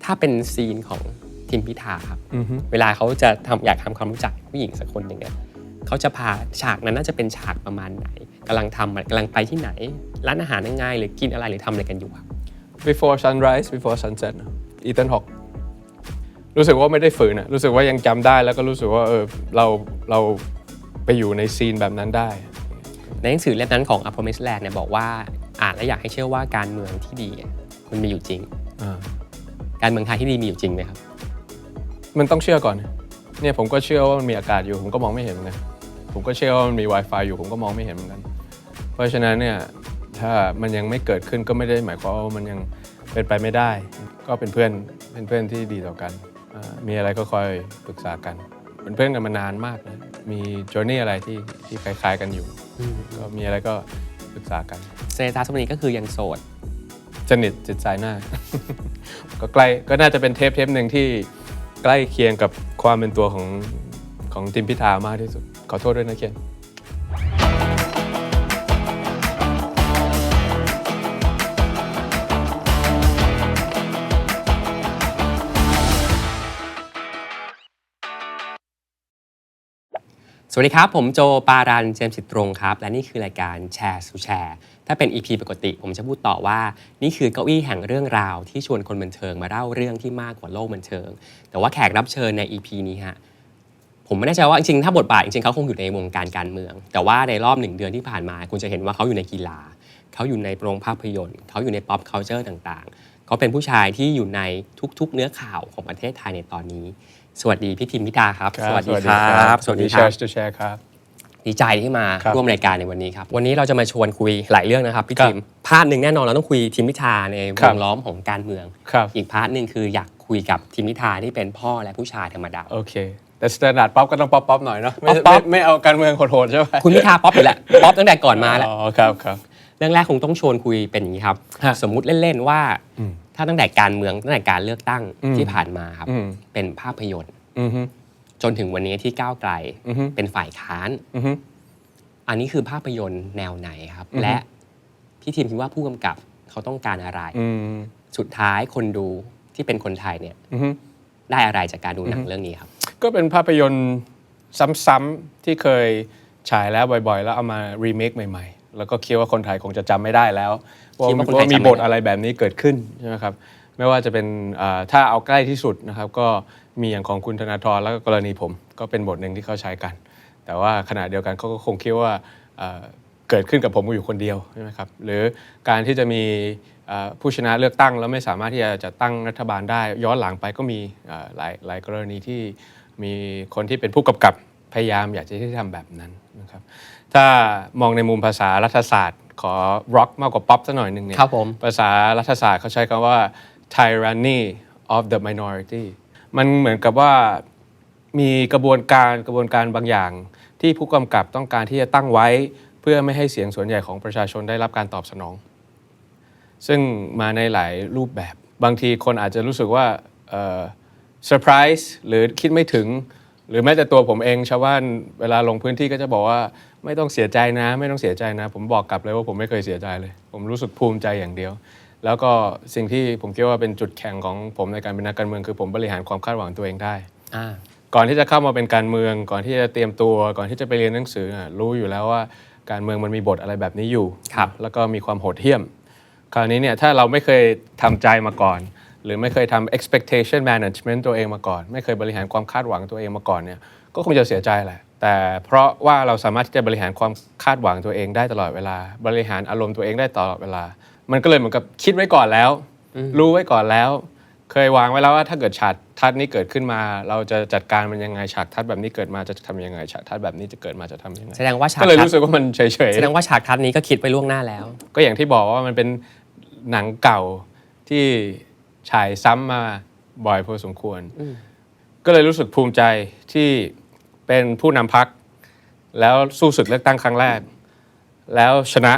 ถ้าเป็นซีนของทีมพิธาครับเวลาเขาจะอยากทำความรู้จักผู้หญิงสักคนหนึ่งเนี่ยเขาจะพาฉากนั้นน่าจะเป็นฉากประมาณไหนกำลังไปที่ไหนร้านอาหารยังไงหรือกินอะไรหรือทำอะไรกันอยู่ครับ before sunrise before sunset อีเทนฮอกรู้สึกว่าไม่ได้ฝืนรู้สึกว่ายังจำได้แล้วก็รู้สึกว่าเราไปอยู่ในซีนแบบนั้นได้ในหนังสือเล่มนั้นของ A Promised Land เนี่ยบอกว่าอ่านแล้วอยากให้เชื่อว่าการเมืองที่ดีมันมีอยู่จริงการเมืองไทยที่ดีมีอยู่จริงไหมครับมันต้องเชื่อก่อนเนี่ยผมก็เชื่อว่ามันมีอากาศอยู่ผมก็มองไม่เห็นเหมือนกันผมก็เชื่อว่ามันมี Wi-Fi อยู่ผมก็มองไม่เห็นเหมือนกันเพราะฉะนั้นเนี่ยถ้ามันยังไม่เกิดขึ้นก็ไม่ได้หมายความว่ามันยังเป็นไปไม่ได้ก็เป็นเพื่อนที่ดีต่อกันมีอะไรก็คอยปรึกษากันเป็นเพื่อนกันมานานมากนะมีจอร์นี่อะไรที่คล้ายๆกันอยู่ก็มีอะไรก็ปรึกษากันเซตาสมัยนี้ก็คือยังโสดสนิทจิตใจหน้า ก็ใกล้ก็น่าจะเป็นเทปหนึ่งที่ใกล้เคียงกับความเป็นตัวของทีมพิธามากที่สุดขอโทษด้วยนะเคนสวัสดีครับผมโจปารันเจมส์จิตรงครับและนี่คือรายการแชร์สู่แชร์ถ้าเป็น EP ปกติผมจะพูดต่อว่านี่คือเก้าอี้แห่งเรื่องราวที่ชวนคนบันเทิงมาเล่าเรื่องที่มากกว่าโลกบันเทิงแต่ว่าแขกรับเชิญใน EP นี้ฮะผมไม่แน่ใจว่าจริงๆถ้าบทบาทจริงๆเขาคงอยู่ในวงการเมืองแต่ว่าในรอบ1 เดือนที่ผ่านมาคุณจะเห็นว่าเขาอยู่ในกีฬาเขาอยู่ในโรงภาพยนตร์เขาอยู่ใน pop culture ต่างๆเขาเป็นผู้ชายที่อยู่ในทุกๆเนื้อข่าวของประเทศไทยในตอนนี้สวัสดีพี่ทิมพิธาครับสวัสดีครับสวัสดีครับแชร์ครับดีใจที่มาร่วมรายการในวันนี้ครับวันนี้เราจะมาชวนคุยหลายเรื่องนะครับพี่ทิมพาร์ทหนึ่งแน่นอนเราต้องคุยทีมพิธาในวงล้อมของการเมืองอีกพาร์ทหนึ่งคืออยากคุยกับทีมพิธาที่เป็นพ่อและผู้ชายธรรมดาโอเคแต่สแตนดาร์ดป๊อปก็ต้องป๊อปหน่อยเนาะไม่เอาการเมืองโหดๆใช่ไหมคุณพิธาป๊อปอยู่แหละป๊อปตั้งแต่ก่อนมาแล้วอ๋อครับเรื่องแรกคงต้องชวนคุยเป็นอย่างนี้ครับสมมุติเล่นๆว่าถ้าตั้งแต่การเมืองตั้งแต่การเลือกตั้งที่ผ่านมาครับเป็นภาพยนตร์จนถึงวันนี้ที่ก้าวไกลเป็นฝ่ายค้านอันนี้คือภาพยนตร์แนวไหนครับและพี่ทีมคิดว่าผู้กำกับเขาต้องการอะไรสุดท้ายคนดูที่เป็นคนไทยเนี่ยได้อะไรจากการดูหนังเรื่องนี้ครับก็เป็นภาพยนตร์ซ้ำๆที่เคยฉายแล้วบ่อยๆแล้วเอามารีเมคใหม่ๆแล้วก็คิดว่าคนไทยคงจะจำไม่ได้แล้วว่ามีบทอะไรแบบนี้เกิดขึ้นใช่ไหมครับไม่ว่าจะเป็นถ้าเอาใกล้ที่สุดนะครับก็มีอย่างของคุณธนาธรแล้วก็กรณีผมก็เป็นบทหนึ่งที่เขาใช้กันแต่ว่าขณะเดียวกันเขาก็คงคิดว่าเกิดขึ้นกับผมอยู่คนเดียวใช่ไหมครับหรือการที่จะมีผู้ชนะเลือกตั้งแล้วไม่สามารถที่จะตั้งรัฐบาลได้ย้อนหลังไปก็มีหลายกรณีที่มีคนที่เป็นผู้กำกับพยายามอยากจะที่ทำแบบนั้นนะครับถ้ามองในมุมภาษารัฐศาสตร์ขอ rock มากกว่า pop สักหน่อยหนึ่งเนี่ยภาษารัฐศาสตร์เขาใช้คำว่า tyranny of the minority มันเหมือนกับว่ามีกระบวนการบางอย่างที่ผู้กำกับต้องการที่จะตั้งไว้เพื่อไม่ให้เสียงส่วนใหญ่ของประชาชนได้รับการตอบสนองซึ่งมาในหลายรูปแบบบางทีคนอาจจะรู้สึกว่าเซอร์ไพรส์หรือคิดไม่ถึงหรือแม้แต่ตัวผมเองชาวบ้านเวลาลงพื้นที่ก็จะบอกว่าไม่ต้องเสียใจนะไม่ต้องเสียใจนะผมบอกกลับเลยว่าผมไม่เคยเสียใจเลยผมรู้สึกภูมิใจอย่างเดียวแล้วก็สิ่งที่ผมคิดว่าเป็นจุดแข็งของผมในการเป็นนักการเมืองคือผมบริหารความคาดหวังตัวเองได้ก่อนที่จะเข้ามาเป็นการเมืองก่อนที่จะเตรียมตัวก่อนที่จะไปเรียนหนังสือรู้อยู่แล้วว่าการเมืองมันมีบทอะไรแบบนี้อยู่แล้วก็มีความโหดเหี้ยมคราวนี้เนี่ยถ้าเราไม่เคยทำใจมาก่อนหรือไม่เคยทำ expectation management ตัวเองมาก่อนไม่เคยบริหารความคาดหวังตัวเองมาก่อนเนี่ยก็คงจะเสียใจแหละแต่เพราะว่าเราสามารถที่จะบริหารความคาดหวังตัวเองได้ตลอดเวลาบริหารอารมณ์ตัวเองได้ตลอดเวลามันก็เลยเหมือนกับคิดไว้ก่อนแล้วรู้ไว้ก่อนแล้วเคยวางไว้แล้วว่าถ้าเกิดฉากทัศน์นี้เกิดขึ้นมาเราจะจัดการมันยังไงฉากทัศน์แบบนี้เกิดมาจะทำยังไงฉากทัศน์แบบนี้จะเกิดมาจะทำยังไงแสดงว่าฉากก็เลยรู้สึกว่ามันเฉยๆแสดงว่าฉากทัศน์นี้ก็คิดไปล่วงหน้าแล้วก็อย่างที่บอกว่ามันเป็นหนังเก่าที่ฉายซ้ำมาบ่อยพอสมควรก็เลยรู้สึกภูมิใจที่เป็นผู้นำพรรคแล้วสู้ศึกเลือกตั้งครั้งแรกแล้วชนะ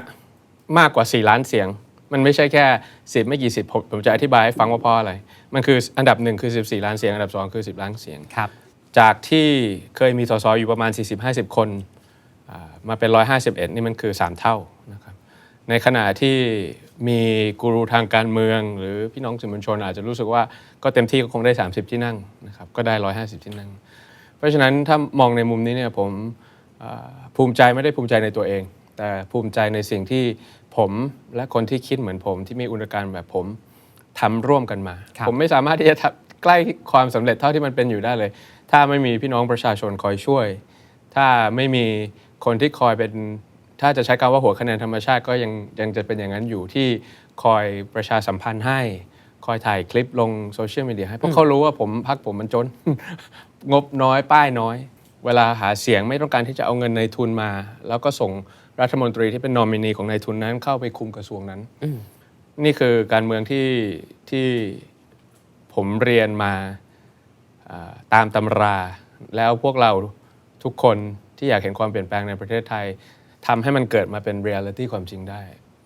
มากกว่า4 ล้านเสียงมันไม่ใช่แค่10ไม่กี่สิบผมจะอธิบายให้ฟังว่าเพราะอะไรมันคืออันดับ1คือ14 ล้านเสียงอันดับ2คือ10 ล้านเสียงจากที่เคยมีสสอยู่ประมาณ40-50 คนมาเป็น151นี่มันคือ3 เท่านะครับในขณะที่ มีกูรูทางการเมืองหรือพี่น้องสื่อมวลชนอาจจะรู้สึกว่าก็เต็มที่ก็คงได้30ที่นั่งนะครับก็ได้150ที่นั่งเพราะฉะนั้นถ้ามองในมุมนี้เนี่ยผมภูมิใจไม่ได้ภูมิใจในตัวเองแต่ภูมิใจในสิ่งที่ผมและคนที่คิดเหมือนผมที่มีอุดมการณ์แบบผมทำร่วมกันมาผมไม่สามารถที่จะใกล้ความสำเร็จเท่าที่มันเป็นอยู่ได้เลยถ้าไม่มีพี่น้องประชาชนคอยช่วยถ้าไม่มีคนที่คอยเป็นถ้าจะใช้คำว่าหัวคะแนนธรรมชาติก็ยังจะเป็นอย่างนั้นอยู่ที่คอยประชาสัมพันธ์ให้คอยถ่ายคลิปลงโซเชียลมีเดียให้เพราะเขารู้ว่าพรรคผมมันจน งบน้อยป้ายน้อยเวลาหาเสียงไม่ต้องการที่จะเอาเงินในทุนมาแล้วก็ส่งรัฐมนตรีที่เป็นนอมินีของนายทุนนั้นเข้าไปคุมกระทรวงนั้นนี่คือการเมืองที่ผมเรียนมาตามตำราแล้วพวกเราทุกคนที่อยากเห็นความเปลี่ยนแปลงในประเทศไทยทำให้มันเกิดมาเป็นเรียลิตี้ความจริงได้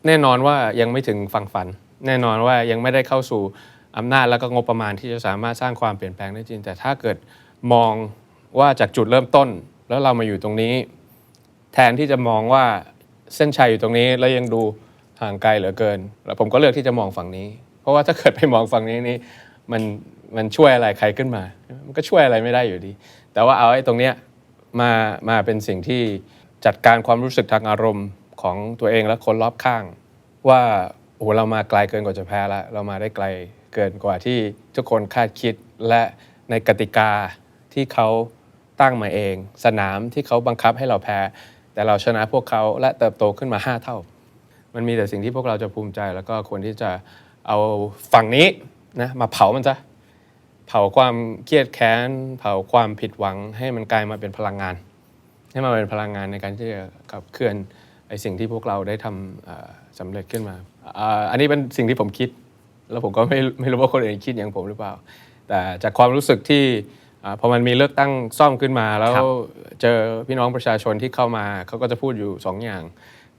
แน่นอนว่ายังไม่ถึงฝั่งฝันแน่นอนว่ายังไม่ได้เข้าสู่อำนาจแล้วก็งบประมาณที่จะสามารถสร้างความเปลี่ยนแปลงได้จริงแต่ถ้าเกิดมองว่าจากจุดเริ่มต้นแล้วเรามาอยู่ตรงนี้แทนที่จะมองว่าเส้นชัยอยู่ตรงนี้แล้วยังดูห่างไกลเหลือเกินแล้วผมก็เลือกที่จะมองฝั่งนี้เพราะว่าถ้าเกิดไปมองฝั่งนี้นี่มันช่วยอะไรใครขึ้นมามันก็ช่วยอะไรไม่ได้อยู่ดีแต่ว่าเอาไอ้ตรงเนี้ยมาเป็นสิ่งที่จัดการความรู้สึกทางอารมณ์ของตัวเองและคนรอบข้างว่าโอ้เรามาไกลเกินกว่าจะแพ้แล้วเรามาได้ไกลเกินกว่าที่ทุกคนคาดคิดและในกติกาที่เขาตั้งมาเองสนามที่เขาบังคับให้เราแพ้แต่เราชนะพวกเขาและเติบโตขึ้นมา5 เท่ามันมีแต่สิ่งที่พวกเราจะภูมิใจแล้วก็ควรที่จะเอาฝั่งนี้นะมาเผามันซะเผาความเครียดแค้นเผาความผิดหวังให้มันกลายมาเป็นพลังงานให้มันเป็นพลังงานในการที่จะขับเคลื่อนไอ้สิ่งที่พวกเราได้ทำสำเร็จขึ้นมาอันนี้เป็นสิ่งที่ผมคิดแล้วผมก็ไม่รู้ว่าคนอื่นคิดอย่างผมหรือเปล่าแต่จากความรู้สึกที่พอมันมีเลือกตั้งซ่อมขึ้นมาแล้วเจอพี่น้องประชาชนที่เข้ามาเขาก็จะพูดอยู่2 อย่าง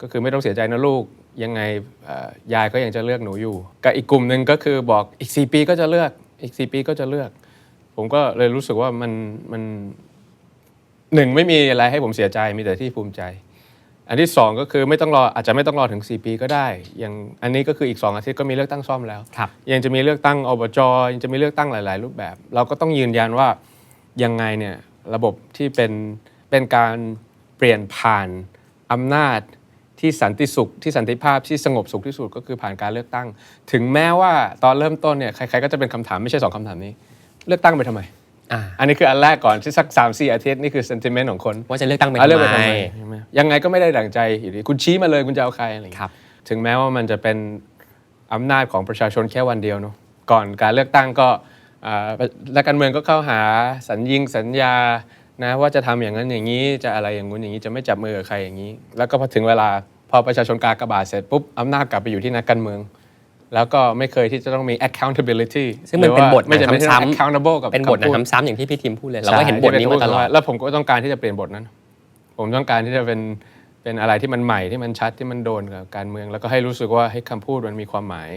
ก็คือไม่ต้องเสียใจนะลูกยังไงยายก็ยังจะเลือกหนูอยู่กับอีกกลุ่มหนึ่งก็คือบอกอีก4 ปีก็จะเลือกอีก4 ปีก็จะเลือกผมก็เลยรู้สึกว่ามันหนึ่งไม่มีอะไรให้ผมเสียใจมีแต่ที่ภูมิใจอันที่2ก็คือไม่ต้องรออาจจะไม่ต้องรอถึง4 ปีก็ได้อย่างอันนี้ก็คืออีก2 อาทิตย์ก็มีเลือกตั้งซ่อมแล้วยังจะมีเลือกตั้งอบจ.ยังจะมีเลือกตั้งหลายๆรูปแบบเราก็ต้องยืนยันว่ายังไงเนี่ยระบบที่เป็นการเปลี่ยนผ่านอำนาจที่สันติสุขที่สันติภาพที่สงบสุขที่สุดก็คือผ่านการเลือกตั้งถึงแม้ว่าตอนเริ่มต้นเนี่ยใครๆก็จะเป็นคำถามไม่ใช่2 คำถามนี้เลือกตั้งไปทำไมอันนี้คืออันแรกก่อนที่สัก 3-4 อาทิตย์นี่คือ sentiment ของคนว่าจะเลือกตั้งไปทำไมยังไงก็ไม่ได้ดั่งใจอยู่ดีคุณชี้มาเลยคุณจะเอาใครอะไรอย่างเงี้ยถึงแม้ว่ามันจะเป็นอำนาจของประชาชนแค่วันเดียวเนาะก่อนการเลือกตั้งก็นักการเมืองก็เข้าหาสัญญานะว่าจะทำอย่างนั้นอย่างนี้จะอะไรอย่างงู้นอย่างนี้จะไม่จับมือกับใครอย่างนี้แล้วก็พอถึงเวลาพอประชาชนกากบาทเสร็จปุ๊บอำนาจกลับไปอยู่ที่นักการเมืองแล้วก็ไม่เคยที่จะต้องมี accountability ซึ่งมันเป็นบทไม่จะไม่ accountable กับเป็นบทซ้ำๆอย่างที่พี่ทิมพูดเลยเราก็เห็นบทนี้มาตลอดแล้วผมก็ต้องการที่จะเปลี่ยนบทนั้นผมต้องการที่จะเป็นอะไรที่มันใหม่ที่มันชัดที่มันโดนกับการเมืองแล้วก็ให้รู้สึกว่าให้คำพูดมันมีความหมาย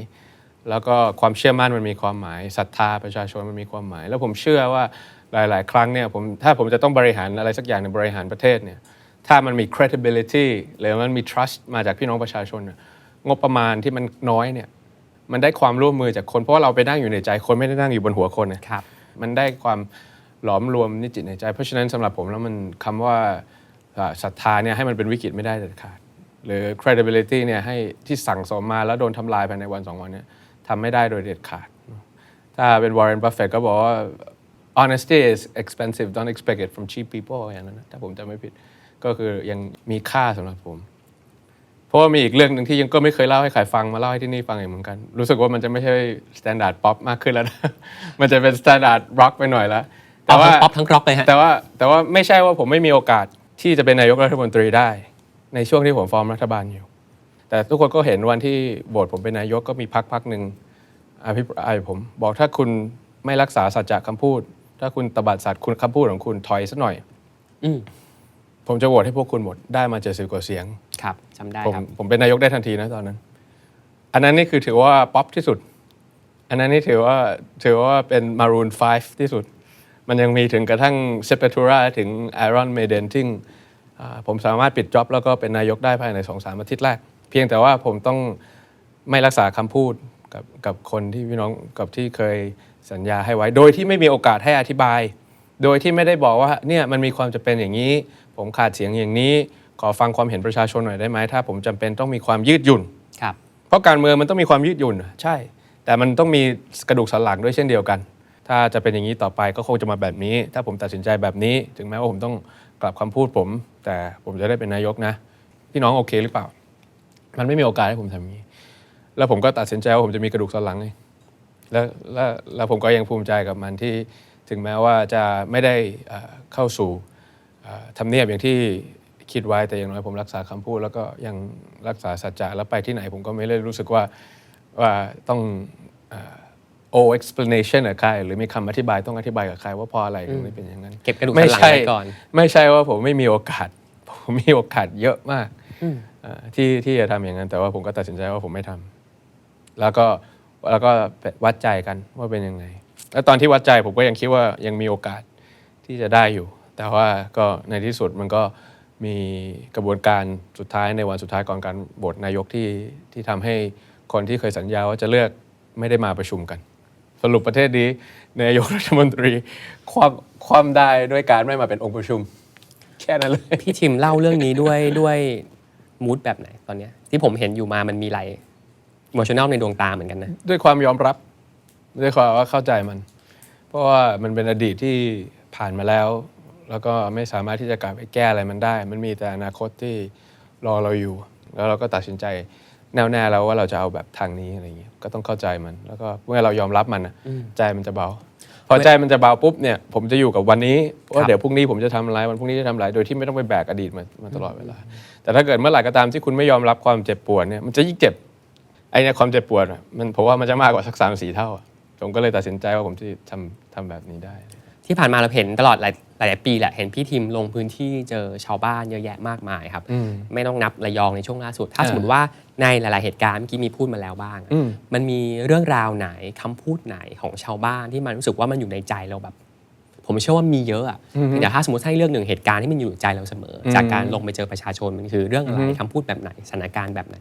แล้วก็ความเชื่อมั่นมันมีความหมายศรัทธาประชาชนมันมีความหมายแล้วผมเชื่อว่าหลายๆครั้งเนี่ยถ้าผมจะต้องบริหารอะไรสักอย่างในบริหารประเทศเนี่ยถ้ามันมี credibility หรือมันมี trust มาจากพี่น้องประชาชนงบประมาณที่มันน้อยเนี่ยมันได้ความร่วมมือจากคนเพราะว่าเราไปนั่งอยู่ในใจคนไม่ได้นั่งอยู่บนหัวคนนะครับมันได้ความหลอมรวมนิจิตในใจเพราะฉะนั้นสำหรับผมแล้วมันคำว่าศรัทธาเนี่ยให้มันเป็นวิกฤตไม่ได้เด็ดขาดหรือ credibility เนี่ยให้ที่สั่งสมมาแล้วโดนทำลายภายในวัน2 วันเนี่ยทำไม่ได้โดยเด็ดขาดถ้าเป็น Warren Buffett ก็บอกว่า honesty is expensive don't expect it from cheap people อย่างนั้นนะถ้าผมจำไม่ผิดก็คือยังมีค่าสำหรับผมเพราะว่ามีอีกเรื่องหนึ่งที่ยังก็ไม่เคยเล่าให้ใครฟังมาเล่าให้ที่นี่ฟังอีกเหมือนกันรู้สึกว่ามันจะไม่ใช่ standard pop มากขึ้นแล้วนะ มันจะเป็น standard rock ไปหน่อยแล้วแต่ว่า pop ทั้ง rock เลยฮะแต่ว่าไม่ใช่ว่าผมไม่มีโอกาสที่จะเป็นนายกรัฐมนตรีได้ในช่วงที่ผมฟอร์มรัฐบาลอยู่แต่ทุกคนก็เห็นวันที่โหวตผมเป็นนายกก็มีพรรคหนึ่งอภิปรายผมบอกถ้าคุณไม่รักษาสัจจะคำพูดถ้าคุณตบัดสัตย์คุณคำพูดของคุณถอยสักหน่อยผมจะโหวตให้พวกคุณหมดได้มา70 กว่าเสียงครับจำได้ครับผมเป็นนายกได้ทันทีนะตอนนั้นอันนั้นนี่คือถือว่าป๊อปที่สุดอันนั้นนี่ถือว่าเป็นมารูน5ที่สุดมันยังมีถึงกระทั่งเซปเปตูราถึงไอรอนเมเดนที่ผมสามารถปิดจ็อบแล้วก็เป็นนายกได้ภายใน 2-3 อาทิตย์แรกเพียงแต่ว่าผมต้อง ไม่รักษาคำพูดกับคนที่พี่น้องกับที่เคยสัญญาให้ไว้ โดยที่ไม่มีโอกาสให้อธิบาย โดยที่ไม่ได้บอกว่าเนี่ยมันมีความจำเป็นอย่างนี้ ผมขาดเสียงอย่างนี้ขอฟังความเห็นประชาชนหน่อยได้ไหมถ้าผมจำเป็นต้องมีความยืดหยุ่นครับเพราะการเมืองมันต้องมีความยืดหยุ่นใช่แต่มันต้องมีกระดูกสันหลังด้วยเช่นเดียวกันถ้าจะเป็นอย่างนี้ต่อไปก็คงจะมาแบบนี้ถ้าผมตัดสินใจแบบนี้ถึงแม้ว่าผมต้องกลับคำพูดผมแต่ผมจะได้เป็นนายกนะพี่น้องโอเคหรือเปล่ามันไม่มีโอกาสให้ผมทำอย่างนี้แล้วผมก็ตัดสินใจว่าผมจะมีกระดูกสันหลังไงแล้วผมก็ยังภูมิใจกับมันที่ถึงแม้ว่าจะไม่ได้เข้าสู่ทำเนียบอย่างที่คิดไว้แต่อย่างน้อยผมรักษาคำพูดแล้วก็ยังรักษาสัจจะแล้วไปที่ไหนผมก็ไม่ได้รู้สึกว่าต้องexplanation กับใครหรือมีคำอธิบายต้องอธิบายกับใครว่าเพราะอะไรถึงได้เป็นอย่างนั้นเก็บกระดูกสันหลังไว้ก่อนไม่ใช่ว่าผมไม่มีโอกาสผมมีโอกาสเยอะมากที่จะทำอย่างนั้นแต่ว่าผมก็ตัดสินใจว่าผมไม่ทำแล้วก็วัดใจกันว่าเป็นยังไงแล้วตอนที่วัดใจผมก็ยังคิดว่ายังมีโอกาสที่จะได้อยู่แต่ว่าก็ในที่สุดมันก็มีกระบวนการสุดท้ายในวันสุดท้ายก่อนการโหวตนายกที่ทำให้คนที่เคยสัญญาว่าจะเลือกไม่ได้มาประชุมกันสรุปประเทศนี้นายกรัฐมนตรีความได้ด้วยการไม่มาเป็นองค์ประชุมแค่นั้นเลยพี่ทิมเล่าเรื่องนี้ด้วยมูดแบบไหนตอนนี้ที่ผมเห็นอยู่มามันมีไหลอิโมชันแนลในดวงตาเหมือนกันนะด้วยความยอมรับด้วยความว่าเข้าใจมันเพราะว่ามันเป็นอดีตที่ผ่านมาแล้วก็ไม่สามารถที่จะกลับไปแก้อะไรมันได้มันมีแต่อนาคตที่รอเราอยู่แล้วเราก็ตัดสินใจแน่วแน่แล้วว่าเราจะเอาแบบทางนี้อะไรอย่างเงี้ยก็ต้องเข้าใจมันแล้วก็เมื่อเรายอมรับมันใจมันจะเบาพอใจมันจะเบาปุ๊บเนี่ยผมจะอยู่กับวันนี้ว่าเดี๋ยวพรุ่งนี้ผมจะทำอะไรวันพรุ่งนี้จะทำอะไรโดยที่ไม่ต้องไปแบกอดีตมาตลอดเวลาแต่ถ้าเกิดเมื่อไหร่ก็ตามที่คุณไม่ยอมรับความเจ็บปวดเนี่ยมันจะยิ่งเจ็บไอ้เนี่ยความเจ็บปวดมันผมว่ามันจะมากกว่าสัก 3-4 เท่าผมก็เลยตัดสินใจว่าผมจะทำแบบนี้ได้ที่ผ่านมาเราเห็นตลอดหลายปีแหละเห็นพี่ทิมลงพื้นที่เจอชาวบ้านเยอะแยะมากมายครับไม่ต้องนับระยองในช่วงล่าสุดถ้าสมมติว่าในหลายๆเหตุการณ์เมื่อกี้มีพูดมาแล้วบ้างมันมีเรื่องราวไหนคำพูดไหนของชาวบ้านที่มันรู้สึกว่ามันอยู่ในใจเราแบบผมเชื่อว่ามีเยอะแต่ถ้าสมมติให้เรื่องหนึ่งเหตุการณ์ที่มันอยู่ในใจเราเสมอจากการลงไปเจอประชาชนมันคือเรื่องอะไรคำพูดแบบไหนสถานการณ์แบบไหน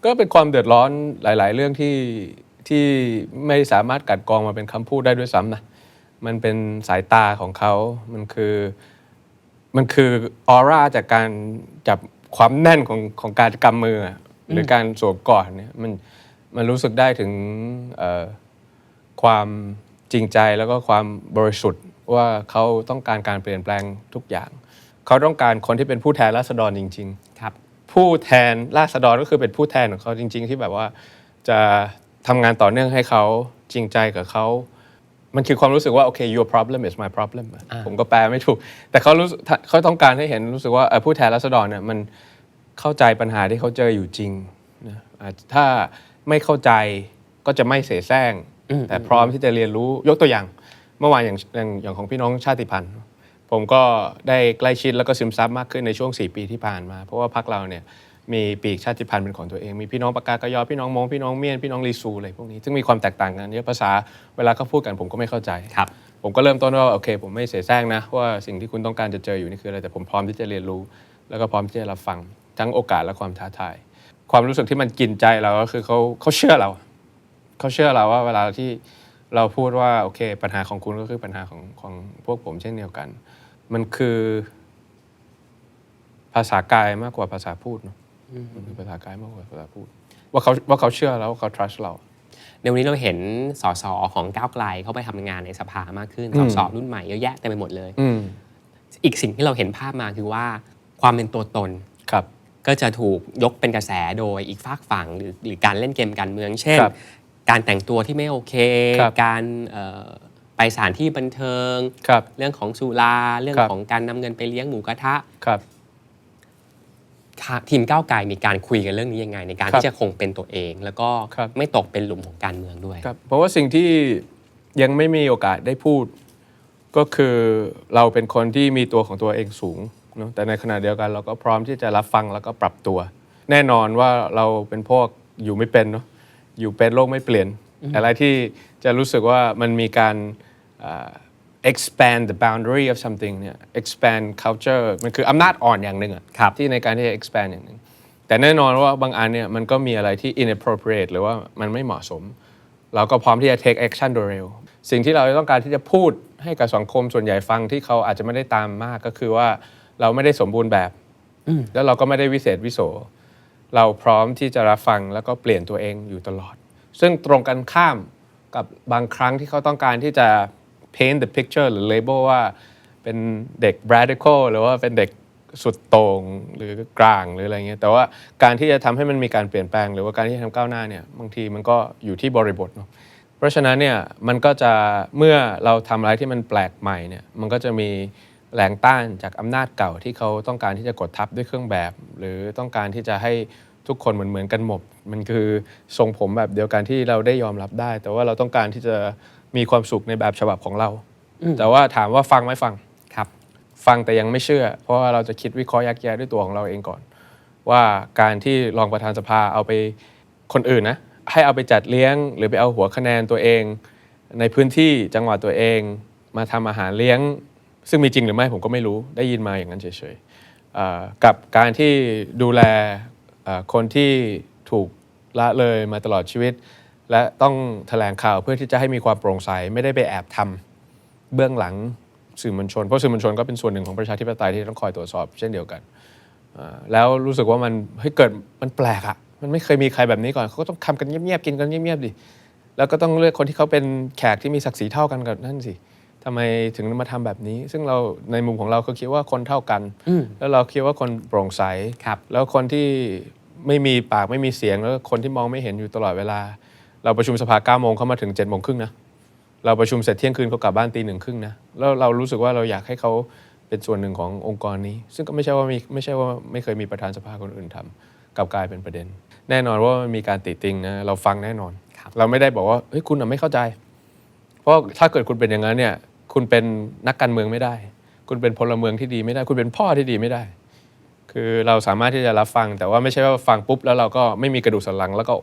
ก็เป็นความเดือดร้อนหลายๆเรื่องที่ไม่สามารถกัดกรองมาเป็นคำพูดได้ด้วยซ้ำนะมันเป็นสายตาของเขามันคือออร่าจากการจับความแน่นของการกำมือหรือการสวมกอดเนี่ยมันรู้สึกได้ถึงความจริงใจแล้วก็ความบริสุทธิ์ว่าเขาต้องการเปลี่ยนแปลงทุกอย่างเขาต้องการคนที่เป็นผู้แทนราษฎรจริงๆครับผู้แทนราษฎรก็คือเป็นผู้แทนของเขาจริงๆที่แบบว่าจะทำงานต่อเนื่องให้เขาจริงใจกับเขามันคือความรู้สึกว่าโอเค your problem is my problem ผมก็แปลไม่ถูกแต่เขาต้องการให้เห็นรู้สึกว่าผู้แทนราษฎรเนี่ยมันเข้าใจปัญหาที่เขาเจออยู่จริงนะถ้าไม่เข้าใจก็จะไม่เสแสร้งแต่พร้อมที่จะเรียนรู้ยกตัวอย่างเมื่อวานอย่างของพี่น้องชาติพันธุ์ผมก็ได้ใกล้ชิดแล้วก็ซึมซับมากขึ้นในช่วง4 ปีที่ผ่านมาเพราะว่าพรรคเราเนี่ยมีปีกชาติพันธุ์เป็นของตัวเองมีพี่น้องปากากยอพี่น้องมงพี่น้องเมียนพี่น้องลีซูอะไรพวกนี้ซึ่งมีความแตกต่างกันเยอะภาษาเวลาเขาพูดกันผมก็ไม่เข้าใจผมก็เริ่มต้นว่าโอเคผมไม่เสแสร้งนะว่าสิ่งที่คุณต้องการจะเจออยู่นี่คืออะไรแต่ผมพร้อมที่จะเรียนรู้แล้วก็พร้อมที่จะรับฟังทั้งโอกาสและความท้าทายความรู้สึกที่มันกินใจเราก็คือเขาเชื่อเราว่าเวลาที่เราพูดว่าโอเคปัญหาของคุณก็คือปัญหาของพวกผมเช่นเดียวกันมันคือภาษากายมากกว่าภาษาพูดเนาะมันคือภาษากายมากกว่าภาษาพูดว่าเขาเชื่อแล้วว่าเขา trust เราในวันนี้เราเห็นสสของก้าวไกลเข้าไปทำงานในสภามากขึ้นสสรุ่นใหม่เยอะแยะเต็มไปหมดเลยอีกสิ่งที่เราเห็นภาพมาคือว่าความเป็นตัวตนก็จะถูกยกเป็นกระแสโดยอีกฝากฝั่งหรือการเล่นเกมการเมืองเช่นการแต่งตัวที่ไม่โอเคการไปสถานที่บันเทิงเรื่องของสุราเรื่องของการนำเงินไปเลี้ยงหมูกระทะทีมก้าวไกลมีการคุยกันเรื่องนี้ยังไงในการที่จะคงเป็นตัวเองแล้วก็ไม่ตกเป็นหลุมของการเมืองด้วยเพราะว่าสิ่งที่ยังไม่มีโอกาสได้พูดก็คือเราเป็นคนที่มีตัวของตัวเองสูงเนาะแต่ในขณะเดียวกันเราก็พร้อมที่จะรับฟังแล้วก็ปรับตัวแน่นอนว่าเราเป็นพวกอยู่ไม่เป็นเนาะอยู่เป็นโลกไม่เปลี่ยนอะไรที่จะรู้สึกว่ามันมีการexpand the boundary of something เนี่ย expand culture มันคืออำนาจอ่อนอย่างหนึ่งที่ในการที่จะ expand อย่างหนึ่ง แต่แน่นอนว่าบางอันเนี่ยมันก็มีอะไรที่ inappropriate หรือว่ามันไม่เหมาะสม เราก็พร้อมที่จะ take action โดยเร็ว สิ่งที่เราต้องการที่จะพูดให้กับสังคมส่วนใหญ่ฟังที่เขาอาจจะไม่ได้ตามมากก็คือว่าเราไม่ได้สมบูรณ์แบบแล้วเราก็ไม่ได้วิเศษวิโสเราพร้อมที่จะรับฟังแล้วก็เปลี่ยนตัวเองอยู่ตลอด ซึ่งตรงกันข้ามกับบางครั้งที่เขาต้องการที่จะ paint the picture หรือ label ว่าเป็นเด็ก radical หรือว่าเป็นเด็กสุดโต่งหรือกลางหรืออะไรเงี้ยแต่ว่าการที่จะทำให้มันมีการเปลี่ยนแปลงหรือว่าการที่จะทำก้าวหน้าเนี่ยบางทีมันก็อยู่ที่บริบทเนาะเพราะฉะนั้นเนี่ยมันก็จะเมื่อเราทำอะไรที่มันแปลกใหม่เนี่ยมันก็จะมีแรงต้านจากอำนาจเก่าที่เขาต้องการที่จะกดทับด้วยเครื่องแบบ หรือต้องการที่จะให้ทุกคนเหมือนกันหมดมันคือทรงผมแบบเดียวกันที่เราได้ยอมรับได้ แต่ว่าเราต้องการที่จะมีความสุขในแบบฉบับของเราแต่ว่าถามว่าฟังไหมฟังครับฟังแต่ยังไม่เชื่อเพราะว่าเราจะคิดวิเคราะห์แยกแยะด้วยตัวของเราเองก่อนว่าการที่รองประธานสภาเอาไปคนอื่นนะให้เอาไปจัดเลี้ยงหรือไปเอาหัวคะแนนตัวเองในพื้นที่จังหวัดตัวเองมาทำอาหารเลี้ยงซึ่งมีจริงหรือไม่ผมก็ไม่รู้ได้ยินมาอย่างนั้นเฉยๆกับการที่ดูแลคนที่ถูกละเลยมาตลอดชีวิตและต้องแถลงข่าวเพื่อที่จะให้มีความโปร่งใสไม่ได้ไปแอบทำเบื้องหลังสื่อมวลชนเพราะสื่อมวลชนก็เป็นส่วนหนึ่งของประชาธิปไตยที่ต้องคอยตรวจสอบเช่นเดียวกันแล้วรู้สึกว่ามันเกิดมันแปลกอะมันไม่เคยมีใครแบบนี้ก่อนเขาก็ต้องทำกันเงียบๆกินกันเงียบๆดิแล้วก็ต้องเลือกคนที่เขาเป็นแขกที่มีศักดิ์ศรีเท่ากันกับนั่นสิทำไมถึงมาทำแบบนี้ซึ่งเราในมุมของเราก็คิดว่าคนเท่ากันแล้วเราคิดว่าคนโปร่งใสแล้วคนที่ไม่มีปากไม่มีเสียงแล้วคนที่มองไม่เห็นอยู่ตลอดเวลาเราประชุมสภา 9 โมงเขามาถึง 7 โมงครึ่งนะเราประชุมเสร็จเที่ยงคืนเขากลับบ้านตี 1 ครึ่งนะแล้วเรารู้สึกว่าเราอยากให้เขาเป็นส่วนหนึ่งขององค์กรนี้ซึ่งก็ไม่ใช่ว่าไม่เคยมีประธานสภาคนอื่นทำกลับกลายเป็นประเด็นแน่นอนว่ามันมีการติติงนะเราฟังแน่นอนเราไม่ได้บอกว่าเฮ้ยคุณไม่เข้าใจเพราะถ้าเกิดคุณเป็นอย่างนั้นเนี่ยคุณเป็นนักการเมืองไม่ได้คุณเป็นพลเมืองที่ดีไม่ได้คุณเป็นพ่อที่ดีไม่ได้คือเราสามารถที่จะรับฟังแต่ว่าไม่ใช่ว่าฟังปุ๊บแล้วเราก็ไม่มีกระดูกสันหลังแล้วก็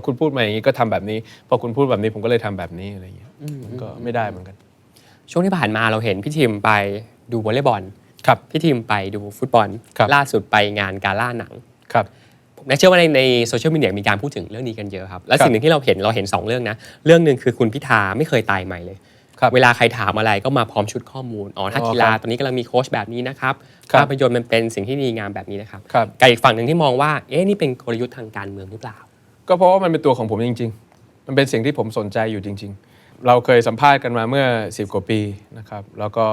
คุณพูดมาอย่างนี้ก็ทำแบบนี้พอคุณพูดแบบนี้ผมก็เลยทำแบบนี้อะไรอย่างเงี้ยก็ไม่ได้เหมือนกันช่วงที่ผ่านมาเราเห็นพี่ทีมไปดูวอลเลย์บอลครับพี่ทีมไปดูฟุตบอลล่าสุดไปงานกาล่าหนังครับผมเชื่อว่าในโซเชียลมีเดียมีการพูดถึงเรื่องนี้กันเยอะครับและสิ่งหนึ่งที่เราเห็น2 เรื่องนะเรื่องนึงคือคุณพิธาไม่เคยตายใหม่เลยเวลาใครถามอะไรก็มาพร้อมชุดข้อมูลถ้ากีฬาตอนนี้กำลังมีโค้ชแบบนี้นะครับภาพยนตร์มันเป็นสิ่งที่ดีงามแบบนี้นะครับกับอีกฝั่งหนึ่งที่มองว่านี่เป็นกลยุทธ์ทางการเมืองหรือเปล่าก็เพราะว่ามันเป็นตัวของผมจริงๆมันเป็นสิ่งที่ผมสนใจอยู่จริงๆเราเคยสัมภาษณ์กันมาเมื่อ10 กว่าปีนะครับแล้วก็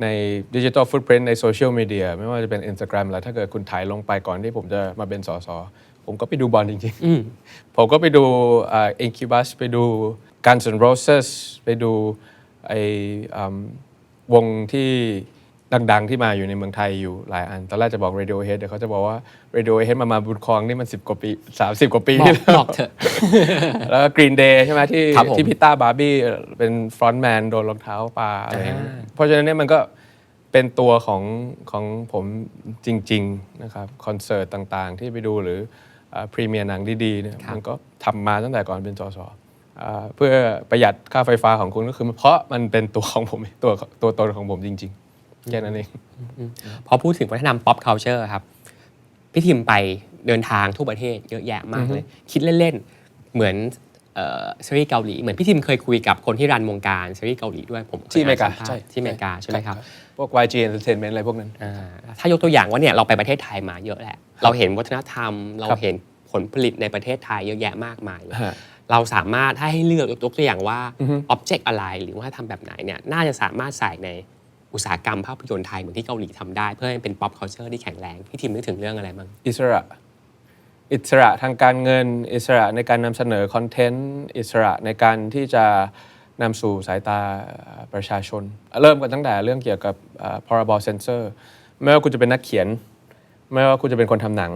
ใน Digital Footprint ในโซเชียลมีเดียไม่ว่าจะเป็น Instagram แล้วถ้าเกิดคุณถ่ายลงไปก่อนที่ผมจะมาเป็นสสผมก็ไปดูบอลจริงๆผมก็ไปดูIncubus ไปดู Guns N' Roses ไปดูวงที่ดังๆที่มาอยู่ในเมืองไทยอยู่หลายอันตอนแรกจะบอก Radiohead เดี๋ยวเขาจะบอกว่า Radiohead มาบุญครองนี่มัน10 กว่าปี30 กว่าปีบอกเถอะแล้วก็ Green Day ใช่ไหมที่พี่ต้าบาร์บี้เป็นฟรอนต์แมนโดนรองเท้าปลาอะไรอย่างเงี้ยเพราะฉะนั้นเนี่ยมันก็เป็นตัวของผมจริงๆนะครับคอนเสิร์ตต่างๆที่ไปดูหรือพรีเมียร์หนังดีๆเนี่ยมันก็ทำมาตั้งแต่ก่อนเป็นสสเพื่อประหยัดค่าไฟฟ้าของคุณก็คือเพราะมันเป็นตัวของผมตัวตนของผมจริงๆแค่นั้นเองพอพูดถึงวัฒนธรรม pop culture ครับพี่ทิมไปเดินทางทั่วประเทศเยอะแยะมากเลยคิดเล่นๆเหมือนซีรีส์เกาหลีเหมือนพี่ทิมเคยคุยกับคนที่รันวงการซีรีส์เกาหลีด้วยผมที่อเมริกาใช่ที่อเมริกาใช่ไหมครับพวก YG Entertainment อะไรพวกนั้นถ้ายกตัวอย่างว่าเนี่ยเราไปประเทศไทยมาเยอะแหละเราเห็นวัฒนธรรมเราเห็นผลผลิตในประเทศไทยเยอะแยะมากมายเราสามารถให้เลือกยกตัวอย่างว่าอ็อบเจกต์อะไรหรือว่าทำแบบไหนเนี่ยน่าจะสามารถใส่ในอุตสาหกรรมภาพยนตร์ไทยเหมือนที่เกาหลีทำได้เพื่อให้เป็น pop culture ที่แข็งแรงพี่ทิมนึกถึงเรื่องอะไรบ้างอิสระทางการเงินอิสระในการนำเสนอคอนเทนต์อิสระในการที่จะนำสู่สายตาประชาชนเริ่มกันตั้งแต่เรื่องเกี่ยวกับพรบเซนเซอร์ไม่ว่าคุณจะเป็นนักเขียนไม่ว่าคุณจะเป็นคนทำหนัง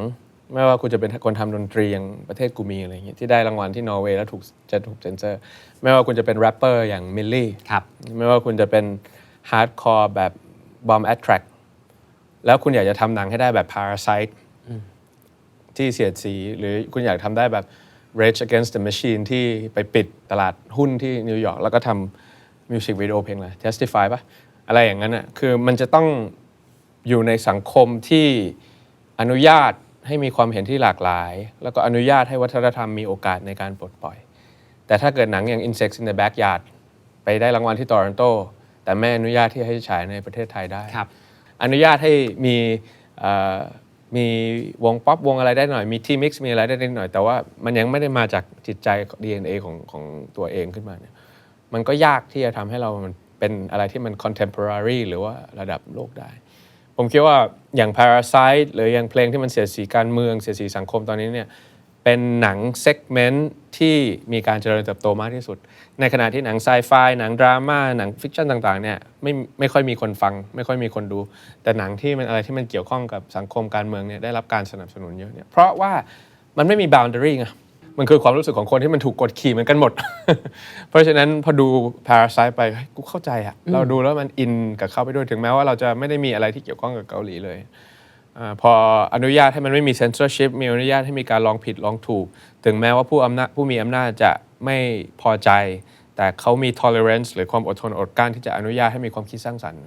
ไม่ว่าคุณจะเป็นคนทำดนตรีอย่างประเทศกูมีอะไรอย่างเงี้ยที่ได้รางวัลที่นอร์เวย์แล้วจะถูกเซนเซอร์ไม่ว่าคุณจะเป็นแรปเปอร์อย่างมิลลี่ไม่ว่าคุณจะเป็นฮาร์ดคอร์แบบบอมแอทแทร็กแล้วคุณอยากจะทำหนังให้ได้แบบ Parasite ที่เสียดสีหรือคุณอยากทำได้แบบ Rage Against the Machine ที่ไปปิดตลาดหุ้นที่นิวยอร์กแล้วก็ทำมิวสิกวิดีโอเพลงอะไร Testify ป่ะอะไรอย่างนั้นอ่ะคือมันจะต้องอยู่ในสังคมที่อนุญาต ให้มีความเห็นที่หลากหลายแล้วก็อนุญาตให้วัฒนธรรมมีโอกาสในการปลดปล่อยแต่ถ้าเกิดหนังอย่าง Insects in the Backyard ไปได้รางวัลที่โตรอนโตแต่ไม่อนุญาตที่ให้ฉายในประเทศไทยได้อนุญาตให้มีวงป๊อปวงอะไรได้หน่อยมีทีมิกซ์มีอะไรได้นิดหน่อยแต่ว่ามันยังไม่ได้มาจากจิตใจ DNA ของตัวเองขึ้นมาเนี่ยมันก็ยากที่จะทำให้เรามันเป็นอะไรที่มัน contemporary หรือว่าระดับโลกได้ผมคิดว่าอย่าง Parasite หรืออย่างเพลงที่มันเสียดสีการเมืองเสียดสีสังคมตอนนี้เนี่ยเป็นหนังเซกเมนต์ที่มีการเจริญเติบโตมากที่สุดในขณะที่หนังไซไฟหนังดราม่าหนังฟิกชันต่างๆเนี่ยไม่ค่อยมีคนฟังไม่ค่อยมีคนดูแต่หนังที่มันอะไรที่มันเกี่ยวข้องกับสังคมการเมืองเนี่ยได้รับการสนับสนุนเยอะเนี่ยเพราะว่ามันไม่มี boundary ไงมันคือความรู้สึกของคนที่มันถูกกดขี่เหมือนกันหมด เพราะฉะนั้นพอดู Parasite ไปกูเข้าใจอะเราดูแล้วมันอินกับเขาไปด้วยถึงแม้ว่าเราจะไม่ได้มีอะไรที่เกี่ยวข้องกับเกาหลีเลยพออนุญาตให้มันไม่มี censorship มีอนุญาตให้มีการลองผิดลองถูกถึงแม้ว่าผู้มีอำนาจจะไม่พอใจแต่เขามี tolerance หรือความอดทนอดกลั้นที่จะอนุญาตให้มีความคิดสร้างสรรค์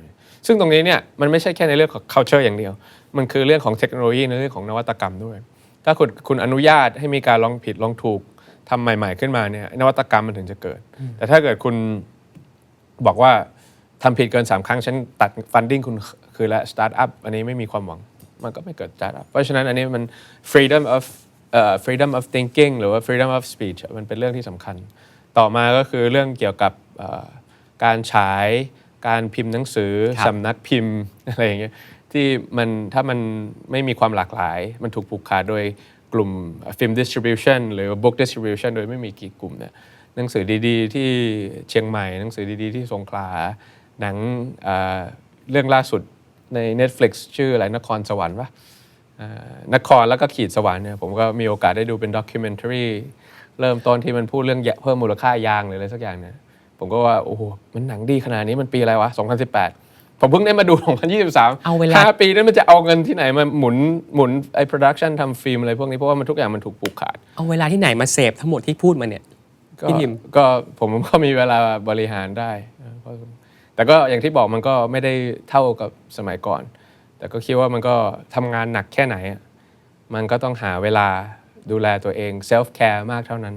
ซึ่งตรงนี้เนี่ยมันไม่ใช่แค่ในเรื่องของ culture อย่างเดียวมันคือเรื่องของเทคโนโลยีในเรื่องของนวัตกรรมด้วยถ้าคุณอนุญาตให้มีการลองผิดลองถูกทำใหม่ๆขึ้นมาเนี่ยนวัตกรรมมันถึงจะเกิดแต่ถ้าเกิดคุณบอกว่าทำผิดเกิน3 ครั้งฉันตัด funding คุณคือและ start up อันนี้ไม่มีความหวังมันก็ไม่เกิด start up เพราะฉะนั้นอันนี้มัน freedom of thinking หรือว่า freedom of speech มันเป็นเรื่องที่สำคัญต่อมาก็คือเรื่องเกี่ยวกับการฉายการพิมพ์หนังสือสำนักพิมพ์อะไรอย่างเงี้ยที่มันถ้ามันไม่มีความหลากหลายมันถูกผูกขาดโดยกลุ่ม film distribution หรือ book distribution โดยไม่มีกี่กลุ่มเนี่ยหนังสือดีๆที่เชียงใหม่หนังสือดีๆที่สงขลาหนังเรื่องล่าสุดใน Netflix ชื่ออะไรนครสวรรค์ปะนครแล้วก็ขีดสวรรค์เนี่ยผมก็มีโอกาสได้ดูเป็นด็อกิเมนทารีเริ่มต้นที่มันพูดเรื่องเพิ่มมูลค่ายางหรืออะไรสักอย่างเนี่ยผมก็ว่าโอ้โหมันหนังดีขนาดนี้มันปีอะไรวะ2018ผมเพิ่งได้มาดู2023เอาเวลา5 ปีนั้นมันจะเอาเงินที่ไหนมาหมุนไอ้ production ทำฟิล์มอะไรพวกนี้เพราะว่ามันทุกอย่างมันถูกผูกขาดเอาเวลาที่ไหนมาเสพทั้งหมดที่พูดมาเนี่ยพี่ทิมก็ผมก็มีเวลาบริหารได้แต่ก็อย่างที่บอกมันก็ไม่ได้เท่ากับสมัยก่อนแต่ก็คิดว่ามันก็ทำงานหนักแค่ไหนมันก็ต้องหาเวลาดูแลตัวเอง self care มากเท่านั้น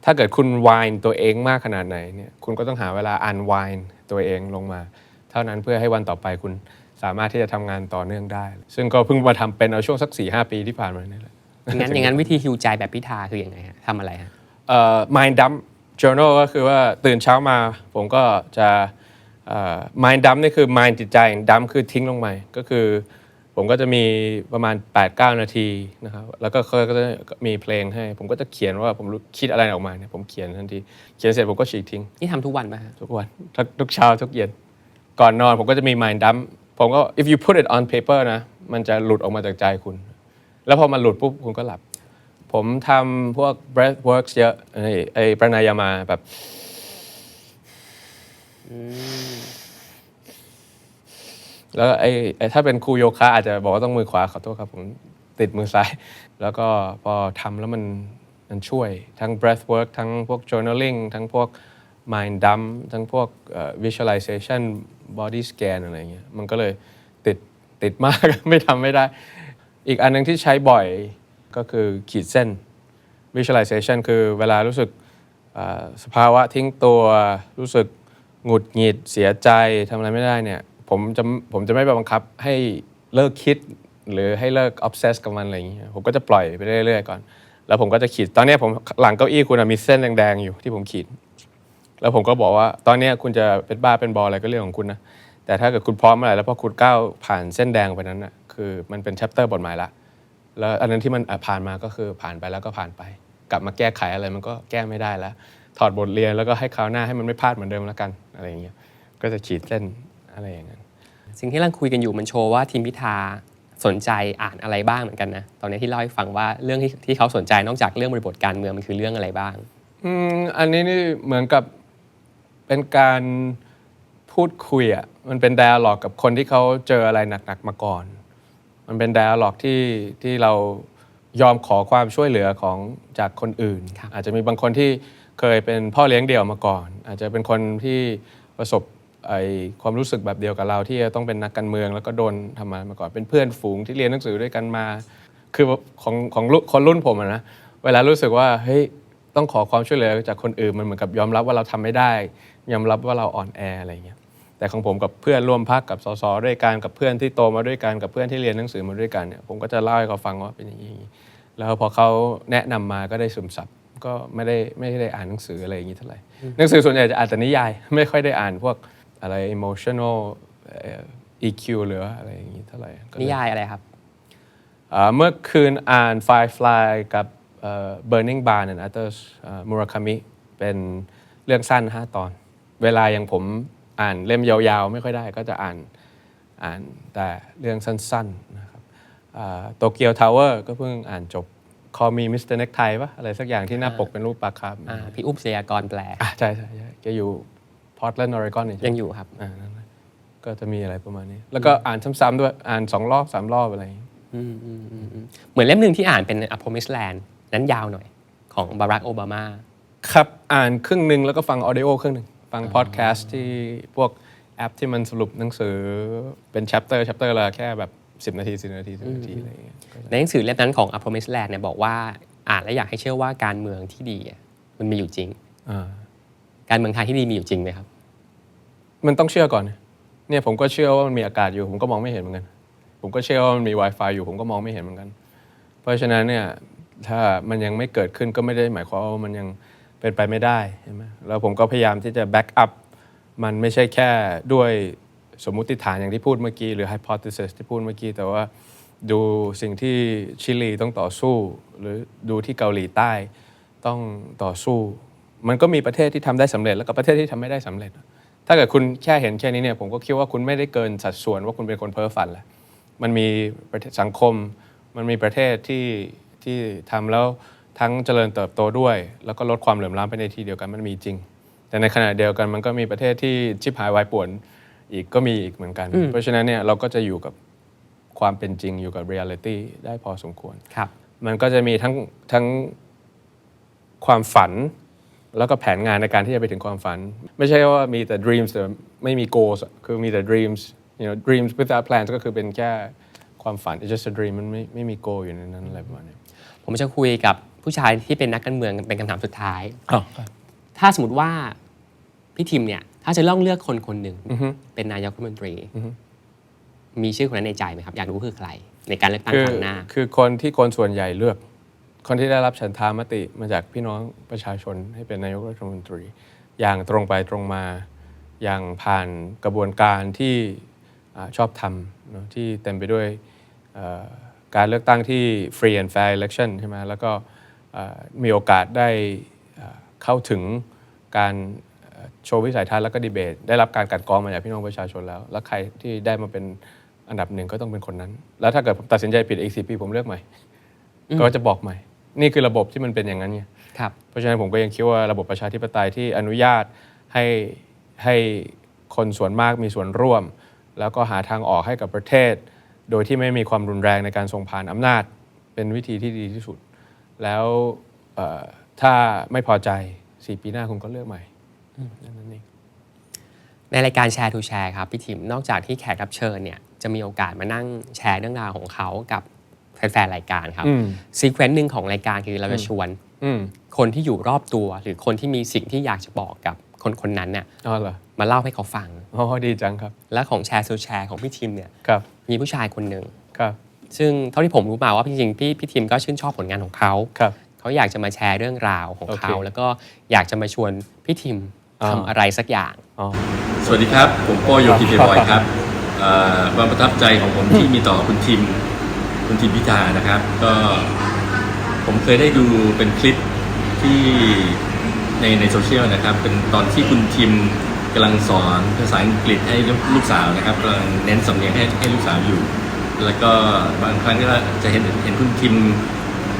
ถ้าเกิดคุณ wind ตัวเองมากขนาดไหนเนี่ยคุณก็ต้องหาเวลา unwind ตัวเองลงมาเท่านั้นเพื่อให้วันต่อไปคุณสามารถที่จะทำงานต่อเนื่องได้ซึ่งก็เพิ่งมาทำเป็นเอาช่วงสัก 4-5 ปีที่ผ่านมานี่แหละอย่างนั้นวิธีฮิวใจแบบพิธาคือยังไงฮะทำอะไรฮะmind dump journal ก็คือว่าตื่นเช้ามาผมก็จะmind dump นี่คือ mind จิตใจ dump คือทิ้งลงไปก็คือผมก็จะมีประมาณ 8-9 นาทีนะครับแล้วก็จะมีเพลงให้ผมก็จะเขียนว่าผมคิดอะไรออกมาเนี่ยผมเขียนทันทีเขียนเสร็จผมก็ฉีกทิ้งนี่ทำทุกวันป่ะฮะทุกวันทุกเช้าทุกเย็นก่อนนอนผมก็จะมี mind dump ผมก็ if you put it on paper นะมันจะหลุดออกมาจากใจคุณแล้วพอมันหลุดปุ๊บคุณก็หลับผมทำพวก breath works เยอะไอ้ปรานายามาแบบแล้วไอ้ถ้าเป็นครูโยคะอาจจะบอกว่าต้องมือขวาขอโทษครับผมติดมือซ้ายแล้วก็พอทำแล้วมันช่วยทั้ง breath work ทั้งพวก journaling ทั้งพวก mind dump ทั้งพวกvisualization body scan อะไรเงี้ยมันก็เลยติดมาก ไม่ทำไม่ได้อีกอันนึงที่ใช้บ่อยก็คือขีดเส้น visualization คือเวลารู้สึกสภาวะทิ้งตัวรู้สึกหงุดหงิดเสียใจทำอะไรไม่ได้เนี่ยผมจะไม่บังคับให้เลิกคิดหรือให้เลิก obsess กับมันอะไรอย่างเงี้ยผมก็จะปล่อยไปเรื่อยๆก่อนแล้วผมก็จะขีดตอนนี้ผมหลังเก้าอี้คุณมีเส้นแดงๆอยู่ที่ผมขีดแล้วผมก็บอกว่าตอนนี้คุณจะเป็นบ้าเป็นบออะไรก็เรื่องของคุณนะแต่ถ้าเกิดคุณพร้อมเมื่อไหร่แล้วพอคุณก้าวผ่านเส้นแดงไปนั้นน่ะคือมันเป็น chapter บทหมายละแล้วอันนั้นที่มันผ่านมาก็คือผ่านไปแล้วก็ผ่านไปกลับมาแก้ไขอะไรมันก็แก้ไม่ได้แล้วถอดบทเรียนแล้วก็ให้คราวหน้าให้มันไม่พลาดเหมือนเดิมแล้วกันอะไรอย่างเงี้ยก็จะขีดเส้นอะไรอย่างนั้นสิ่งที่เราคุยกันอยู่มันโชว์ว่าทีมพิธาสนใจอ่านอะไรบ้างเหมือนกันนะตอนนี้ที่เล่าให้ฟังว่าเรื่องที่เขาสนใจนอกจากเรื่องบริบทการเมืองมันคือเรื่องอะไรบ้างอันนี้นี่เหมือนกับเป็นการพูดคุยอ่ะมันเป็น dialogue กับคนที่เขาเจออะไรหนักๆมาก่อนมันเป็น dialogue ที่เรายอมขอความช่วยเหลือของจากคนอื่นอาจจะมีบางคนที่เคยเป็นพ่อเลี้ยงเดี่ยวมาก่อนอาจจะเป็นคนที่ประสบความรู้สึกแบบเดียวกับเราที่จะต้องเป็นนักการเมืองแล้วก็โดนทำมาก่อนเป็นเพื่อนฝูงที่เรียนหนังสือด้วยกันมา คือของคนรุ่นผมนะเวลารู้สึกว่าเฮ้ยต้องขอความช่วยเหลือจากคนอื่นมันเหมือนกับยอมรับว่าเราทำไม่ได้ยอมรับว่าเราอ่อนแออะไรเงี้ยแต่ของผมกับเพื่อนร่วมพรรคกับสสด้วยกันกับเพื่อนที่โตมาด้วยกันกับเพื่อนที่เรียนหนังสือมาด้วยกันเนี่ยผมก็จะเล่าให้เขาฟังว่าเป็นอย่างนี้แล้วพอเขาแนะนำมาก็ได้ซึมซับก็ไม่ได้อ่านหนังสืออะไรอย่างนี้เท่าไหร่หนังสือส่วนใหญ่จะอ่านแต่นิยายไม่ค่อยได้อ่านพวกอะไร emotional EQ หรืออะไรอย่างนี้เท่าไหร่นิยายอะไรครับเมื่อคืนอ่าน Firefly กับBurning Barn and Others มูราคามิเป็นเรื่องสั้น5 ตอนเวลาอย่างผมอ่านเล่มยาวๆไม่ค่อยได้ก็จะอ่านแต่เรื่องสั้นๆนะครับโตเกียวทาวเวอร์ก็เพิ่งอ่านจบ Call Me Mr. Necktie ปะอะไรสักอย่างที่หน้าปกเป็นรูปปลาคาร์ฟพี่อุ๊บเสียกรแปลใช่แกอยู่พอร์ตแลนด์ออริกอนยังอยู่ครับนั่นก็จะมีอะไรประมาณนี้แล้วก็อ่านซ้ำๆด้วยอ่าน2 รอบ 3 รอบอะไรอย่างนี้เหมือนเล่มหนึ่งที่อ่านเป็น A Promised Land นั้นยาวหน่อยของบารักโอบามาครับอ่านครึ่งนึงแล้วก็ฟังออดิโอครึ่งนึงฟังพอดแคสต์ที่พวกแอปที่มันสรุปหนังสือเป็นแชปเตอร์ละแค่แบบ10 นาที10 นาที10 นาทีอะไรอย่างเงี้ยในหนังสือเล่มนั้นของ A Promised Land เนี่ยบอกว่าอ่านแล้วอยากให้เชื่อว่าการเมืองที่ดีมันมีอยู่จริงการเมืองไทยที่ดีมีอยู่จริงไหมครับมันต้องเชื่อก่อนเนี่ยผมก็เชื่อว่ามันมีอากาศอยู่ผมก็มองไม่เห็นเหมือนกันผมก็เชื่อว่ามันมี Wi-Fi อยู่ผมก็มองไม่เห็นเหมือนกันเพราะฉะนั้นเนี่ยถ้ามันยังไม่เกิดขึ้นก็ไม่ได้หมายความว่ามันยังเป็นไปไม่ได้ใช่ไหมแล้วผมก็พยายามที่จะแบ็กอัพมันไม่ใช่แค่ด้วยสมมุติฐานอย่างที่พูดเมื่อกี้หรือ hypothesis ที่พูดเมื่อกี้แต่ว่าดูสิ่งที่ชิลีต้องต่อสู้หรือดูที่เกาหลีใต้ต้องต่อสู้มันก็มีประเทศที่ทำได้สำเร็จแล้วก็ประเทศที่ทำไม่ได้สำเร็จถ้าเกิดคุณแค่เห็นแค่นี้เนี่ยผมก็คิดว่าคุณไม่ได้เกินสัดส่วนว่าคุณเป็นคนเพ้อฝันแหละมันมีสังคมมันมีประเทศที่ทำแล้วทั้งเจริญเติบโตด้วยแล้วก็ลดความเหลื่อมล้ำไปในทีเดียวกันมันมีจริงแต่ในขณะเดียวกันมันก็มีประเทศที่ชิบหายวายป่วนอีกก็มีอีกเหมือนกันเพราะฉะนั้นเนี่ยเราก็จะอยู่กับความเป็นจริงอยู่กับ reality ได้พอสมควรครับมันก็จะมีทั้งความฝันแล้วก็แผนงานในการที่จะไปถึงความฝันไม่ใช่ว่ามีแต่ dreams แต่ไม่มี goals คือมีแต่ dreams dreams without plans ก็คือเป็นแค่ความฝัน it's just a dream มันไม่มี goal อยู่ในนั้นอะไรประมาณนี้ผมจะคุยกับผู้ชายที่เป็นนักการเมืองเป็นคำถามสุดท้ายถ้าสมมติว่าพี่ทิมเนี่ยถ้าจะต้องเลือกคนหนึ่งเป็นนายกรัฐมนตรีมีชื่อคนนั้นในใจไหมครับอยากรู้คือใครในการเลือกตั้งครั้งหน้าคือคนที่คนส่วนใหญ่เลือกคนที่ได้รับฉันทามติมาจากพี่น้องประชาชนให้เป็นนายกรัฐมนตรีอย่างตรงไปตรงมาอย่างผ่านกระบวนการที่ชอบทำที่เต็มไปด้วยการเลือกตั้งที่ free and fair election ใช่ไหมแล้วก็มีโอกาสได้เข้าถึงการโชว์วิสัยทัศน์แล้วก็ดีเบตได้รับการกัดกรองมาจากพี่น้องประชาชนแล้วใครที่ได้มาเป็นอันดับหนึ่งก็ต้องเป็นคนนั้นแล้วถ้าเกิดผมตัดสินใจผิดอีก4 ปีผมเลือกใหม่ก็จะบอกใหม่นี่คือระบบที่มันเป็นอย่างนั้นไงเพราะฉะนั้นผมก็ยังคิดว่าระบบประชาธิปไตยที่อนุญาตให้คนส่วนมากมีส่วนร่วมแล้วก็หาทางออกให้กับประเทศโดยที่ไม่มีความรุนแรงในการส่งผ่านอำนาจเป็นวิธีที่ดีที่สุดแล้วถ้าไม่พอใจ4 ปีหน้าคุณก็เลือกใหม่นั่นเองในรายการแชร์ทูแชร์ครับพี่ทิมนอกจากที่แขกรับเชิญเนี่ยจะมีโอกาสมานั่งแชร์เรื่องราวของเขากับแฟนๆรายการครับซีเควนซ์หนึ่งของรายการคือเราจะชวนคนที่อยู่รอบตัวหรือคนที่มีสิ่งที่อยากจะบอกกับคนนั้นเนี่ยมาเล่าให้เขาฟังดีจังครับและของแชร์ทูแชร์ของพี่ทิมเนี่ยมีผู้ชายคนหนึ่งครับซึ่งเท่าที่ผมรู้มาว่าจริงๆพี่ทิมก็ชื่นชอบผลงานของเขาเขาอยากจะมาแชร์เรื่องราวของเขาแล้วก็อยากจะมาชวนพี่ทิมทำอะไรสักอย่างสวัสดีครับผมโป้โยกิเทบอยครับความประทับใจของผมที่มีต่อคุณทิมพิธานะครับก็ผมเคยได้ดูเป็นคลิปที่ในโซเชียลนะครับเป็นตอนที่คุณทิมกำลังสอนภาษาอังกฤษให้ลูกสาวนะครับกำลังเน้นสำเนียงให้ลูกสาวอยู่แล้วก็บางครั้งก็จะเห็นคุณทิม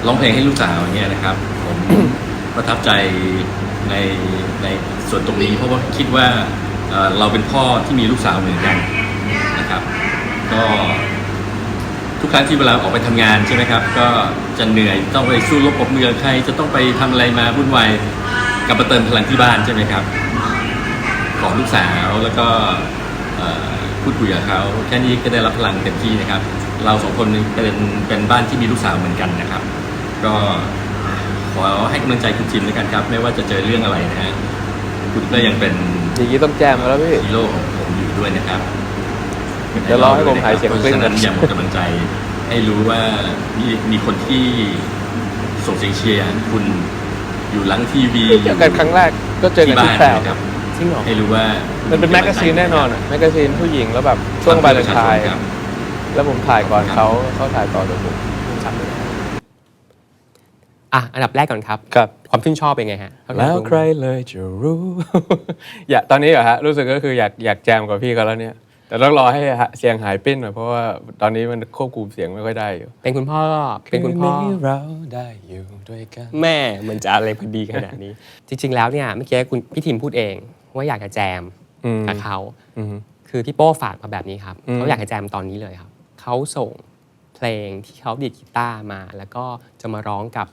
ร้องเพลงให้ลูกสาวอย่างเงี้ยนะครับผมประทับใจในส่วนตรงนี้เพราะว่าคิดว่าเราเป็นพ่อที่มีลูกสาวเหมือนกันนะครับก็ทุกครั้งที่เวลาออกไปทำงานใช่ไหมครับก็จะเหนื่อยต้องไปสู้รบกับเมืองใครจะต้องไปทำอะไรมาวุ่นวายกลับมาเติมพลังที่บ้านใช่ไหมครับของลูกสาวแล้วก็พูดคุยกับเขาแค่นี้ก็ได้รับพลังเต็มที่นะครับ เราสองคนเป็นบ้านที่มีลูกสาวเหมือนกันนะครับ ก็ขอให้กำลังใจคุณจิมด้วยกันครับไม่ว่าจะเจอเรื่องอะไรนะฮะคุณก็ยังเป็น อย่างนี้ต้องแจมมาแล้วพี่ ฮีโร่ของผมอยู่ด้วยนะครับ เดี๋ยวรอให้ผมหายเสียง เพราะ กริ้ง ฉะ ก่อ นั้น นอย่าหมดกำลังใจให้รู้ว่ามีคนที่ส่งเสียงเชียร์คุณอยู่หลังทีวี เจอกันครั้งแรกก็เจอกันที่แพรว นะครับ จริงเหรอ ให้รู้ว่า มั มัน เป็นแมกกาซีนแน่นอนอะแมกกาซีนผู้หญิงแล้วแบบช่วงวาเลนไทน์แล้วผมถ่ายก่อนเขาถ่ายต่อจากผมจำไม่ได้ อันดับแรกก่อนครับ ครับ ความชื่นชอบเป็นไงฮะ แล้วใครเลยจะรู้ ตอนนี้เหรอฮะรู้สึกก็คืออยากแจมกับพี่เขาแล้วเนี่ยแต่ต้องรอให้เสียงหายปิ้นหน่อยเพราะว่าตอนนี้มันควบคุมเสียงไม่ค่อยได้อยู่ เป็นคุณพ่อคืนนี้เราได้อยู่ด้วยกัน แม่มันจะอะไรพอดีขนาดนี้ จริงๆแล้วเนี่ยเมื่อกี้คุณพี่ทิมพูดเองว่าอยากจะแจมกับเขา อืม คือพี่โป้ฝากมาแบบนี้ครับ อืม เขาอยากจะแจมตอนนี้เลยครับเขาส่งเพลงที่เขาดีดกีตาร์มา แล้วก็จะมาร้องกับ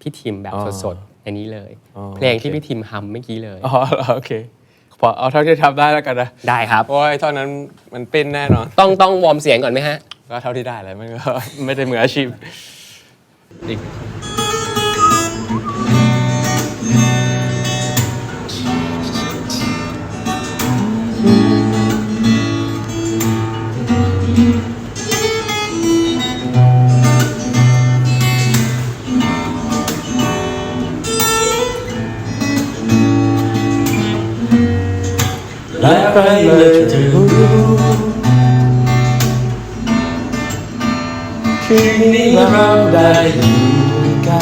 พี่ทิมแบบสดๆในนี้เลย เพลงที่พี่ทิมฮัมเมื่อกี้เลย อ๋อโอเคพอเอาเท่าที่ทำได้แล้วกันนะ ได้ครับ เพราะว่าไอ้เท่านั้นมันปิ้นแน่นอน ต้องวอร์มเสียงก่อนไหมฮะ ก็เท่าที่ได้แหละมันก็ ไม่ได้มืออาชีพอีก และใครเลยจะรู้คืนนี้เราได้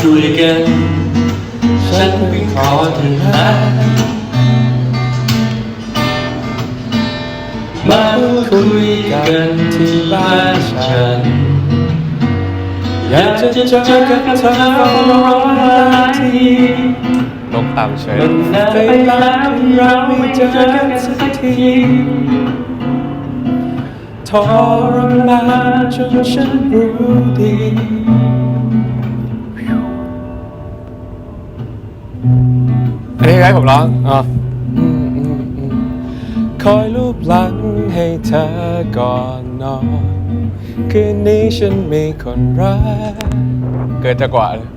อยู่ด้วยกันฉันไม่ขอเธอนะมาพูดคุยกันที่บ้านฉันอยากจะเจอกับเธอ100 ที นกตามเฉย มันนานไปแล้วที่เราไม่เจอกันสักทีทรมานจนฉันรู้ดี อันนี้ให้ผมร้องอ๋อคอยรูปหลังให้เธอก่อนนอนคืนนี้ฉันมีคนรักเกิดจากกว่าเลย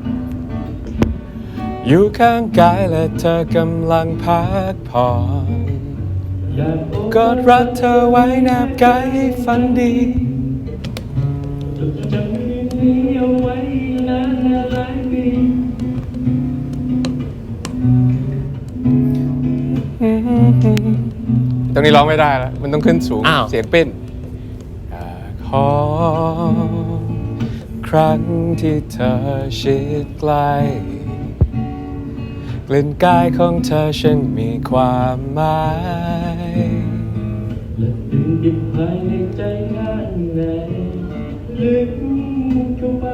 อยู่ข้างกายและเธอกำลังพักผ่อนกอดรักเธอไว้แนบกายให้ฝันดี จำคืนนี้เอาไว้นานหลายปี ตรงนี้ร้องไม่ได้แล้วมันต้องขึ้นสูง อ้าว เสียงปิ้นอยากขอครั้งที่เธอชิดใกล้กลิ่นกายของเธอฉันมีความหมาย ดึงติดภายในใจข้างในลึกเข้าไป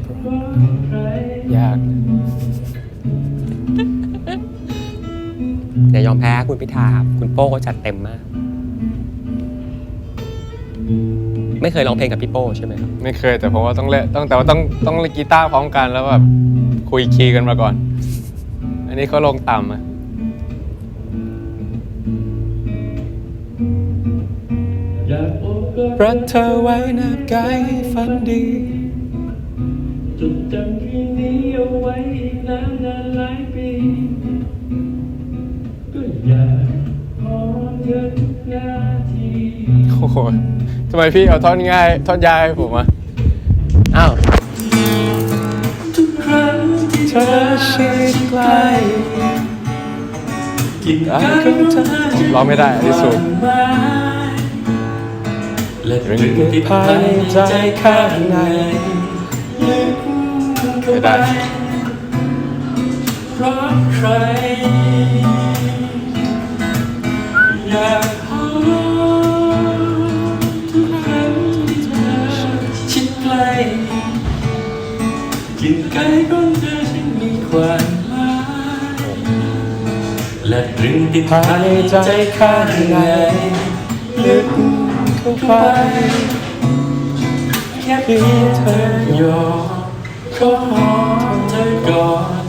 เพราะใคร ยาก อย่ายอมแพ้คุณพิธาครับคุณโป้เขาจัดเต็มมาก ไม่เคยร้องเพลงกับพี่โป้ใช่ไหมครับ ไม่เคยแต่ผมว่าต้องเล่นแต่ว่าต้องเล่นกีตาร์พร้อมกันแล้วแบบคุยคีย์กันมาก่อน อันนี้เขาลงต่ำอะ อยากโอบกอด รักเธอไว้แนบกายให้ฝันดี จดจำคืนนี้เอาไว้อีกนานหลายปีก็อยากขอเธอทุกนาที โอ้โหทำไมพี่เอาท่อนง่ายท่อนยากให้ผมอะ อ้าว ทุกครั้งที่ เธอชิดใกล้ กิน กา กั ย น ของเธอร้องไม่ได้อันนี้สูง และ ตรึ ตรึ ง ง ติ ติ ด ด ภา ภาย ย ใน ใน ใจ ใจ ข้า ข้าง ง ใน ในลึกเข้า ไม่ ไป ได้ เพราะใครอยากขอทุกครั้งที่เธอชิดใกล้กลิ่นกายของเธอฉันมีความหมายและตรึงติด ภายในใจข้างในลึกเข้าไป แค่เพียงเธอยอมขอเธอก่อน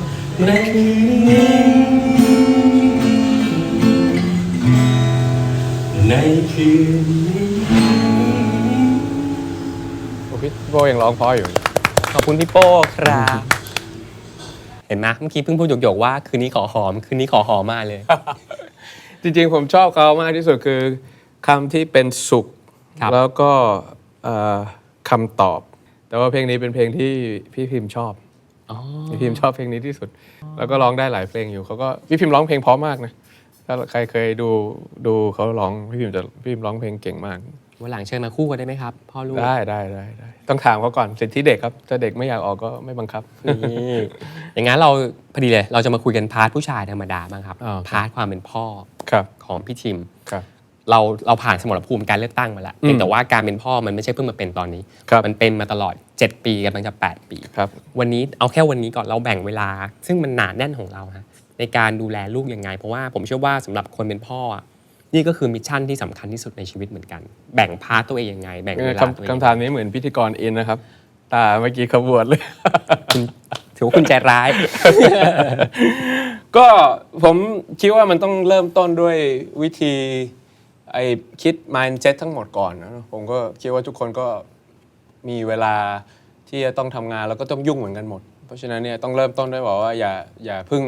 ในคืนนี้ในคืนนี้ พี่โป้ยังร้องเพราะอยู่ ขอบคุณพี่โป้ครับเห็นไหมเมื่อกี้เพิ่งพูดหยกๆว่าคืนนี้ขอหอมคืนนี้ขอหอมมาเลย จริงๆผมชอบเขามากที่สุดคือคำที่เป็นสุข ครับ แล้วก็คำตอบ แต่ว่าเพลงนี้เป็นเพลงที่พี่พิมพ์ชอบ อ๋อ พี่พิมพ์ชอบเพลงนี้ที่สุด แล้วก็ร้องได้หลายเพลงอยู่เขาก็พี่พิมพ์ร้องเพลงเพราะมากนะถ้าใครเคยดูเขาร้องพี่พิมพ์ร้องเพลงเก่งมาก วันหลังเชิญมาคู่กันได้ไหมครับพ่อลูก ได้ต้องถามเขาก่อนสิทธิเด็กครับถ้าเด็กไม่อยากออกก็ไม่บังคับ นี่อย่างนั้นเราพอดีเลยเราจะมาคุยกันพาร์ทผู้ชายธรรมดาบ้างครับ อ๋อครับ พาร์ทความเป็นพ่อ ครับ ของพี่ทิม ครับ เราผ่านสมรภูมิการเลือกตั้งมาแล้วเพียงแต่ว่าการเป็นพ่อมันไม่ใช่เพิ่งมาเป็นตอนนี้ ครับ มันเป็นมาตลอด 7 ปีกำลังจะ 8 ปี ครับ วันนี้เอาแค่วันนี้ก่อนเราแบ่งเวลา ซึ่งมันหนาแน่นของเราฮะในการดูแลลูกยังไง เพราะว่าผมเชื่อว่าสำหรับคนเป็นพ่ออะนี่ก็คือมิชชั่นที่สำคัญที่สุดในชีวิตเหมือนกัน แบ่งพาร์ทตัวเองยังไง แบ่งเวลาตัวเอง คำถามนี้เหมือนพิธีกรอินนะครับ ตาเมื่อกี้ขบวนเลย ถือว่าคุณใจร้าย ก็ผมคิดว่ามันต้องเริ่มต้นด้วยวิธีคิด mindset ทั้งหมดก่อนนะผมก็คิดว่าทุกคนก็มีเวลาที่จะต้องทำงานแล้วก็ต้องยุ่งเหมือนกันหมด เพราะฉะนั้นเนี่ยต้องเริ่มต้นด้วยบอกว่าอย่าเพิ่ง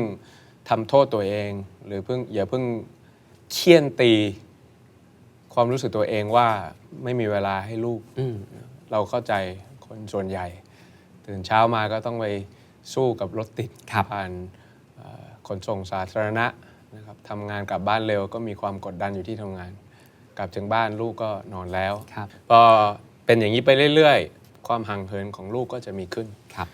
ทำโทษตัวเอง หรืออย่าเพิ่งเคี่ยนตีความรู้สึกตัวเองว่าไม่มีเวลาให้ลูก เราเข้าใจคนส่วนใหญ่ ตื่นเช้ามาก็ต้องไปสู้กับรถติด ครับ ผ่านขนส่งสาธารณะนะครับทำงานกลับบ้านเร็วก็มีความกดดันอยู่ที่ทำงาน กลับถึงบ้านลูกก็นอนแล้ว ครับ พอเป็นอย่างนี้ไปเรื่อยๆ ความห่างเหินของลูกก็จะมีขึ้น ครับ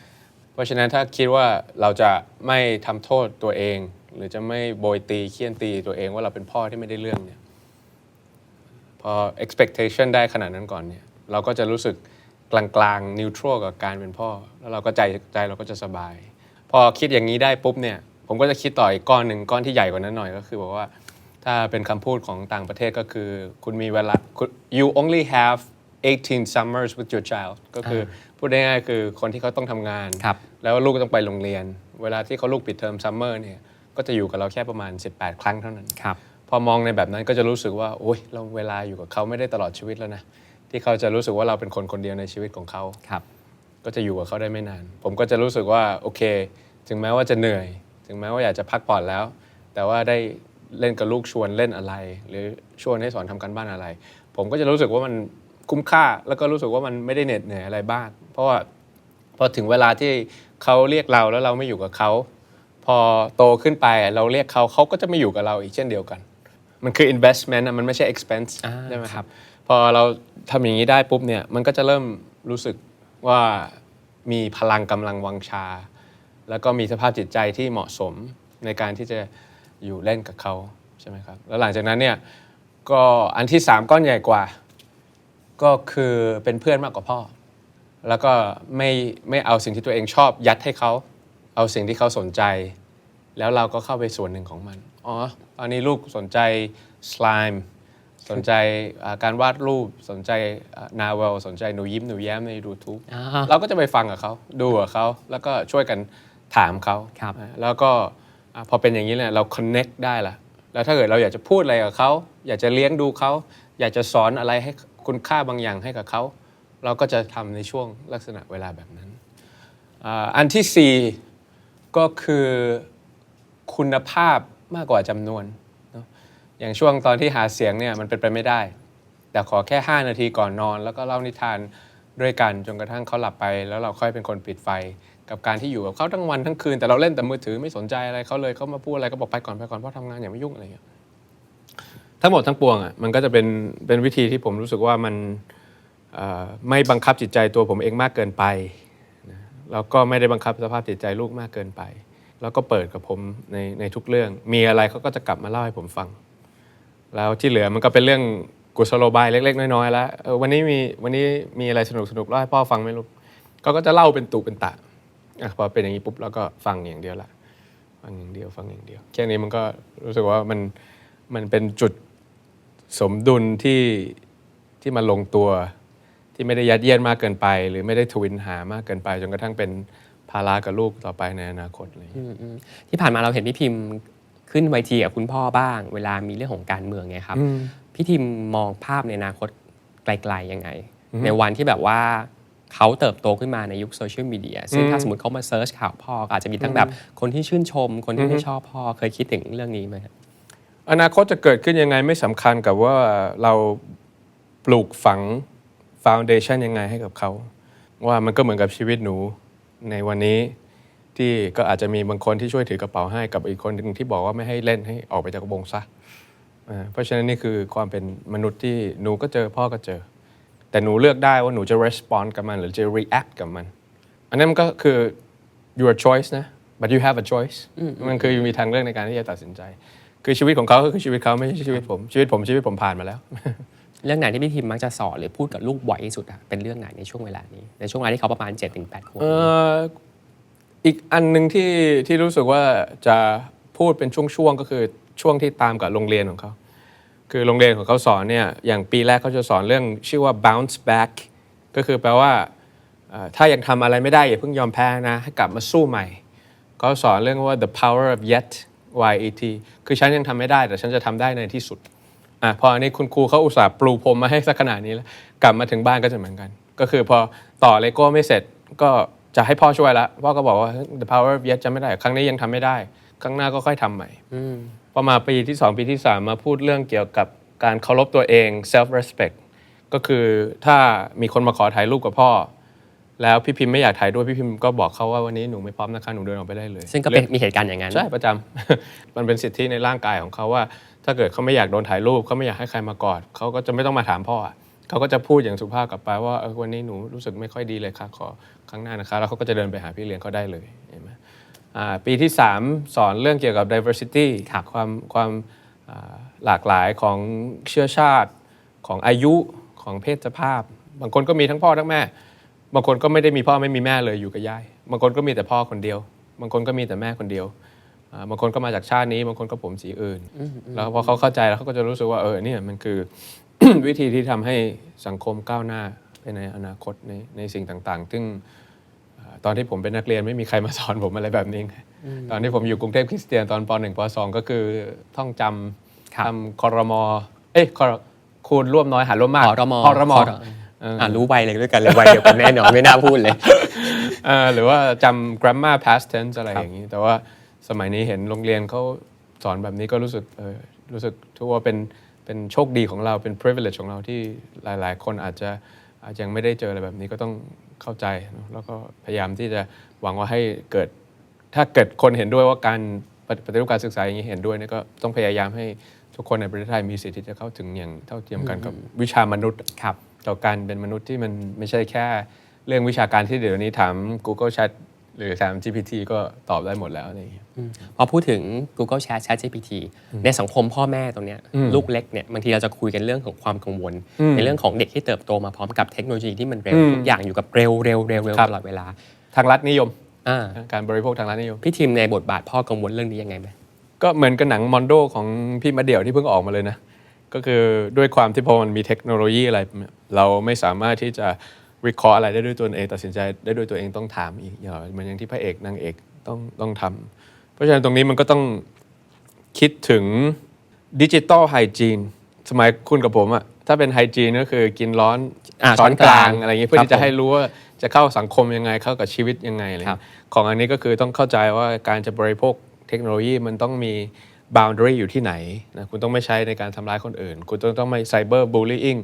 เพราะฉะนั้นถ้าคิดว่าเราจะไม่ทำโทษตัวเอง หรือจะไม่โบยตีเคี่ยนตีตัวเองว่าเราเป็นพ่อที่ไม่ได้เรื่องเนี่ยพอ expectation ได้ขนาดนั้นก่อนเนี่ยเราก็จะรู้สึกกลางๆ neutral กับการเป็นพ่อ แล้วเราก็ใจเราก็จะสบาย พอคิดอย่างนี้ได้ปุ๊บเนี่ยผมก็จะคิดต่ออีกก้อนหนึ่งก้อนที่ใหญ่กว่านั้นหน่อยก็คือบอกว่าถ้าเป็นคำพูดของต่างประเทศก็คือคุณมีเวลา you only have 18 summers with your child ก็คือพูดง่ายๆคือคนที่เขาต้องทำงาน ครับ แล้วลูกก็ต้องไปโรงเรียน เวลาที่เขาลูกปิดเทอมซัมเมอร์เนี่ยก็จะอยู่กับเราแค่ประมาณ18 ครั้งเท่านั้น ครับ พอมองในแบบนั้นก็จะรู้สึกว่าโอ๊ยเราเวลาอยู่กับเขาไม่ได้ตลอดชีวิตแล้วนะที่เขาจะรู้สึกว่าเราเป็นคนคนเดียวในชีวิตของเขา ครับ ก็จะอยู่กับเขาได้ไม่นาน ผมก็จะรู้สึกว่าโอเค ถึงแม้ว่าจะเหนื่อย ถึงแม้ว่าอยากจะพักผ่อนแล้ว แต่ว่าได้เล่นกับลูกชวนเล่นอะไร หรือชวนให้สอนทำการบ้านอะไร ผมก็จะรู้สึกว่ามันคุ้มค่า แล้วก็รู้สึกว่ามันไม่ได้เหน็ดเหนื่อยอะไรบ้างเพราะว่าพอถึงเวลาที่เขาเรียกเราแล้วเราไม่อยู่กับเขาพอโตขึ้นไปเราเรียกเขาก็จะไม่อยู่กับเราอีกเช่นเดียวกัน มันคือ investment มันไม่ใช่ expense ใช่ไหมครับ พอเราทำอย่างนี้ได้ปุ๊บเนี่ยมันก็จะเริ่มรู้สึกว่ามีพลังกำลังวังชา แล้วก็มีสภาพจิตใจที่เหมาะสมในการที่จะอยู่เล่นกับเขาใช่ไหมครับแล้วหลังจากนั้นเนี่ยก็อันที่3ก้อนใหญ่กว่าก็คือเป็นเพื่อนมากกว่าพ่อ แล้วก็ไม่เอาสิ่งที่ตัวเองชอบยัดให้เขาเอาสิ่งที่เขาสนใจ แล้วเราก็เข้าไปส่วนหนึ่งของมันตอนนี้ลูกสนใจสไลม์สนใจการวาดรูปสนใจนาเวลสนใจหนูยิ้มหนูแย้มใน YouTube เราก็จะไปฟังกับเขาดูกับเขาแล้วก็ช่วยกันถามเขา ครับ แล้วก็พอเป็นอย่างนี้เนี่ยเรา connect ได้ละแล้วถ้าเกิดเราอยากจะพูดอะไรกับเขาอยากจะเลี้ยงดูเขาอยากจะสอนอะไรให้คุณค่าบางอย่างให้กับเขาเราก็จะทำในช่วงลักษณะเวลาแบบนั้นอันที่4ก็คือคุณภาพมากกว่าจำนวนเนอะอย่างช่วงตอนที่หาเสียงเนี่ยมันเป็นไปไม่ได้แต่ขอแค่5นาทีก่อนนอนแล้วก็เล่านิทานด้วยกันจนกระทั่งเขาหลับไปแล้วเราค่อยเป็นคนปิดไฟกับการที่อยู่กับเขาทั้งวันทั้งคืนแต่เราเล่นแต่มือถือไม่สนใจอะไรเขาเลยเขามาพูดอะไรก็บอกไปก่อนพ่อทำงานอย่าไม่ยุ่งอะไรอย่างเงี้ยทั้งหมดทั้งปวงมันก็จะเป็นวิธีที่ผมรู้สึกว่ามันไม่บังคับจิตใจตัวผมเองมากเกินไปนะแล้วก็ไม่ได้บังคับสภาพจิตใจลูกมากเกินไปแล้วก็เปิดกับผมในทุกเรื่องมีอะไรเขาก็จะกลับมาเล่าให้ผมฟังแล้วที่เหลือมันก็เป็นเรื่องกุศโลบายเล็กๆน้อยๆแล้ววันนี้มีอะไรสนุกๆเล่าให้พ่อฟังไหมลูกเขาก็จะเล่าเป็นตุเป็นตะพอเป็นอย่างนี้ปุ๊บแล้วก็ฟังอย่างเดียวละฟังอย่างเดียวแค่นี้มันก็รู้สึกว่ามันเป็นจุดสมดุลที่มันลงตัวที่ไม่ได้ยัดเยียดมากเกินไปหรือไม่ได้ทวินหามากเกินไปจนกระทั่งเป็นภาระกับลูกต่อไปในอนาคตเลยที่ผ่านมาเราเห็นพี่พิมพ์ขึ้นเวทีกับคุณพ่อบ้างเวลามีเรื่องของการเมืองไงครับพี่พิมพ์มองภาพในอนาคตไกลๆยังไงในวันที่แบบว่า เขาเติบโตขึ้นมาในยุคโซเชียลมีเดียซึ่งถ้าสมมติเขามาเซิร์ชข่าวพ่อก็อาจจะมีทั้งแบบคนที่ชื่นชมคนที่ไม่ชอบพ่อเคยคิดถึงเรื่องนี้ไหมครับอนาคตจะเกิดขึ้นยังไงไม่สำคัญกับว่าเราปลูกฝัง foundation ยังไงให้กับเขาว่ามันก็เหมือนกับชีวิตหนูในวันนี้ที่ก็อาจจะมีบางคนที่ช่วยถือกระเป๋าให้กับอีกคนหนึ่งที่บอกว่าไม่ให้เล่นให้ออกไปจากวงซะเพราะฉะนั้นนี่คือความเป็นมนุษย์ที่หนูก็เจอพ่อก็เจอแต่หนูเลือกได้ว่าหนูจะ respond กับมันหรือจะ react กับมันอันนั้นมันก็คือ your choice นะ but you have a choice มันคือมีทางเลือกในการที่จะตัดสินใจคือชีวิตของเขาก็คือชีวิตเขาไม่ใช่ชีวิตผมชีวิตผมผ่านมาแล้ว เรื่องไหนที่พี่ทิมมักจะสอนหรือพูดกับลูกบ่อยที่สุดอะเป็นเรื่องไหนในช่วงเวลานี้ในช่วงเวลาที่เขาประมาณ 7-8 ขวบอีกอันหนึ่งที่รู้สึกว่าจะพูดเป็นช่วงๆก็คือช่วงที่ตามกับโรงเรียนของเขาคือโรงเรียนของเขาสอนเนี่ยอย่างปีแรกเขาจะสอนเรื่องชื่อว่า bounce back ก็คือแปลว่าถ้ายังทำอะไรไม่ได้อย่าเพิ่งยอมแพ้นะให้กลับมาสู้ใหม่เขาสอนเรื่องว่า the power of yet YET คือฉันยังทำไม่ได้แต่ฉันจะทำได้ในที่สุดพออันนี้คุณครูเขาอุตส่าห์ปลูกผมมาให้สักขนาดนี้แล้วกลับมาถึงบ้านก็จะเหมือนกันก็คือพอต่อเลโก้ไม่เสร็จก็จะให้พ่อช่วยละพ่อก็บอกว่า the power of yet จะไม่ได้ครั้งนี้ยังทำไม่ได้ครั้งหน้าก็ค่อยทำใหม่พอมาปีที่2ปีที่3มาพูดเรื่องเกี่ยวกับการเคารพตัวเอง self respect ก็คือถ้ามีคนมาขอถ่ายรูปกับพ่อแล้วพี่พิมพ์ไม่อยากถ่ายด้วยพี่พิมพ์ก็บอกเขาว่าวันนี้หนูไม่พร้อมนะคะหนูเดินออกไปได้เลยซึ่งก็เป็นมีเหตุการณ์อย่างนั้นใช่ประจำ มันเป็นสิทธิในร่างกายของเขาว่าถ้าเกิดเขาไม่อยากโดนถ่ายรูปเขาไม่อยากให้ใครมากอดเขาก็จะไม่ต้องมาถามพ่อเขาก็จะพูดอย่างสุภาพกลับไปว่าวันนี้หนูรู้สึกไม่ค่อยดีเลยค่ะขอครั้งหน้านะคะแล้วเขาก็จะเดินไปหาพี่เลี้ยงเขาได้เลยเห็นไหมปีที่3สอนเรื่องเกี่ยวกับ diversity ความหลากหลายของเชื้อชาติของอายุของเพศสภาพบางคนก็มีทั้งพ่อทั้งแม่บางคนก็ไม่ได้มีพ่อไม่มีแม่เลยอยู่กับยายบางคนก็มีแต่พ่อคนเดียวบางคนก็มีแต่แม่คนเดียวบางคนก็มาจากชาตินี้บางคนก็ผมสีอื่นแล้วพอเขาเข้าใจแล้วเขาก็จะรู้สึกว่าเนี่ยมันคือ วิธีที่ทำให้สังคมก้าวหน้าไปในอนาคตในสิ่งต่างๆซึ่งตอนที่ผมเป็นนักเรียนไม่มีใครมาสอนผมอะไรแบบนี้ตอนที่ผมอยู่กรุงเทพคริสเตียนตอนป .1 ป .2 ก็คือท่องจำทำครมคูณร่วมน้อยหารร่วมมากครมรู้ไวเลยด้วยกันเลยไวเดียวกันแน่นอนไม่น่าพูดเลยหรือว่าจำ grammar past tense อะไรอย่างนี้แต่ว่าสมัยนี้เห็นโรงเรียนเขาสอนแบบนี้ก็รู้สึกถือว่าเป็นโชคดีของเราเป็น privilege ของเราที่หลายๆคนอาจจะยังไม่ได้เจออะไรแบบนี้ก็ต้องเข้าใจแล้วก็พยายามที่จะหวังว่าให้เกิดถ้าเกิดคนเห็นด้วยว่าการปฏิรูปการศึกษาอย่างนี้เห็นด้วยนี่ก็ต้องพยายามให้ทุกคนในประเทศไทยมีสิทธิ์ที่จะเข้าถึงอย่างเท่าเทียมกันกับวิชามนุษย์ต่อการเป็นมนุษย์ที่มันไม่ใช่แค่เรื่องวิชาการที่เดี๋ยวนี้ถาม Google Chat หรือถาม GPT ก็ตอบได้หมดแล้วอะไรอย่างเงี้ยพอพูดถึง Google Chat ChatGPT ในสังคมพ่อแม่ตรงเนี้ยลูกเล็กเนี่ยบางทีเราจะคุยกันเรื่องของความกังวลในเรื่องของเด็กที่เติบโตมาพร้อมกับเทคโนโลยีที่มันเร็วทุกอย่างอยู่กับเร็วตลอดเวลาทางรัฐนิยมการบริโภคทางรัฐนิยมพี่ทีมในบทบาทพ่อกังวลเรื่องนี้ยังไงไหมก็เหมือนกับหนังมอนโดของพี่มะเดี่ยวที่เพิ่งออกมาเลยนะก็คือด้วยความที่พอมันมีเทคโนโลยีอะไรเราไม่สามารถที่จะวิเคราะห์อะไรได้ด้วยตัวเองตัดสินใจได้ด้วยตัวเองต้องถามอีกเหมือนอย่างที่พระเอกนางเอกต้องทำเพราะฉะนั้นตรงนี้มันก็ต้องคิดถึงดิจิตอลไฮจีนสมัยคุณกับผมอะถ้าเป็นไฮจีนก็คือกินร้อนช้อนกลางอะไรอย่างนี้เพื่อที่จะให้รู้ว่าจะเข้าสังคมยังไงเข้ากับชีวิตยังไงอะไรของอันนี้ก็คือต้องเข้าใจว่าการจะบริโภคเทคโนโลยีมันต้องมี boundary อยู่ที่ไหนนะคุณต้องไม่ใช้ในการทำร้ายคนอื่นคุณต้องไม่ cyber bullying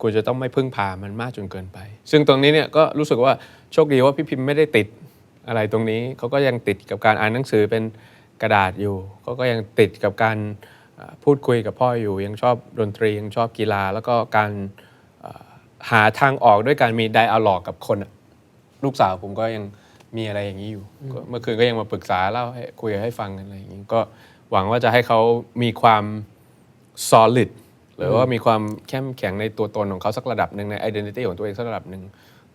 คุณจะต้องไม่พึ่งพามันมากจนเกินไปซึ่งตรงนี้เนี่ยก็รู้สึกว่าโชคดีว่าพี่พิมพ์ไม่ได้ติดอะไรตรงนี้เขาก็ยังติดกับการอ่านหนังสือเป็นกระดาษอยู่เขาก็ยังติดกับการพูดคุยกับพ่ออยู่ยังชอบดนตรียังชอบกีฬาแล้วก็การหาทางออกด้วยการมี dialogue กับคนลูกสาวผมก็ยังมีอะไรอย่างนี้อยู่เมื่อคืนก็ยังมาปรึกษาเล่าให้คุยให้ฟังกันอะไรอย่างนี้ก็หวังว่าจะให้เขามีความ solid หรือว่ามีความเข้มแข็งในตัวตนของเขาสักระดับหนึ่งใน identity ของตัวเองสักระดับหนึ่ง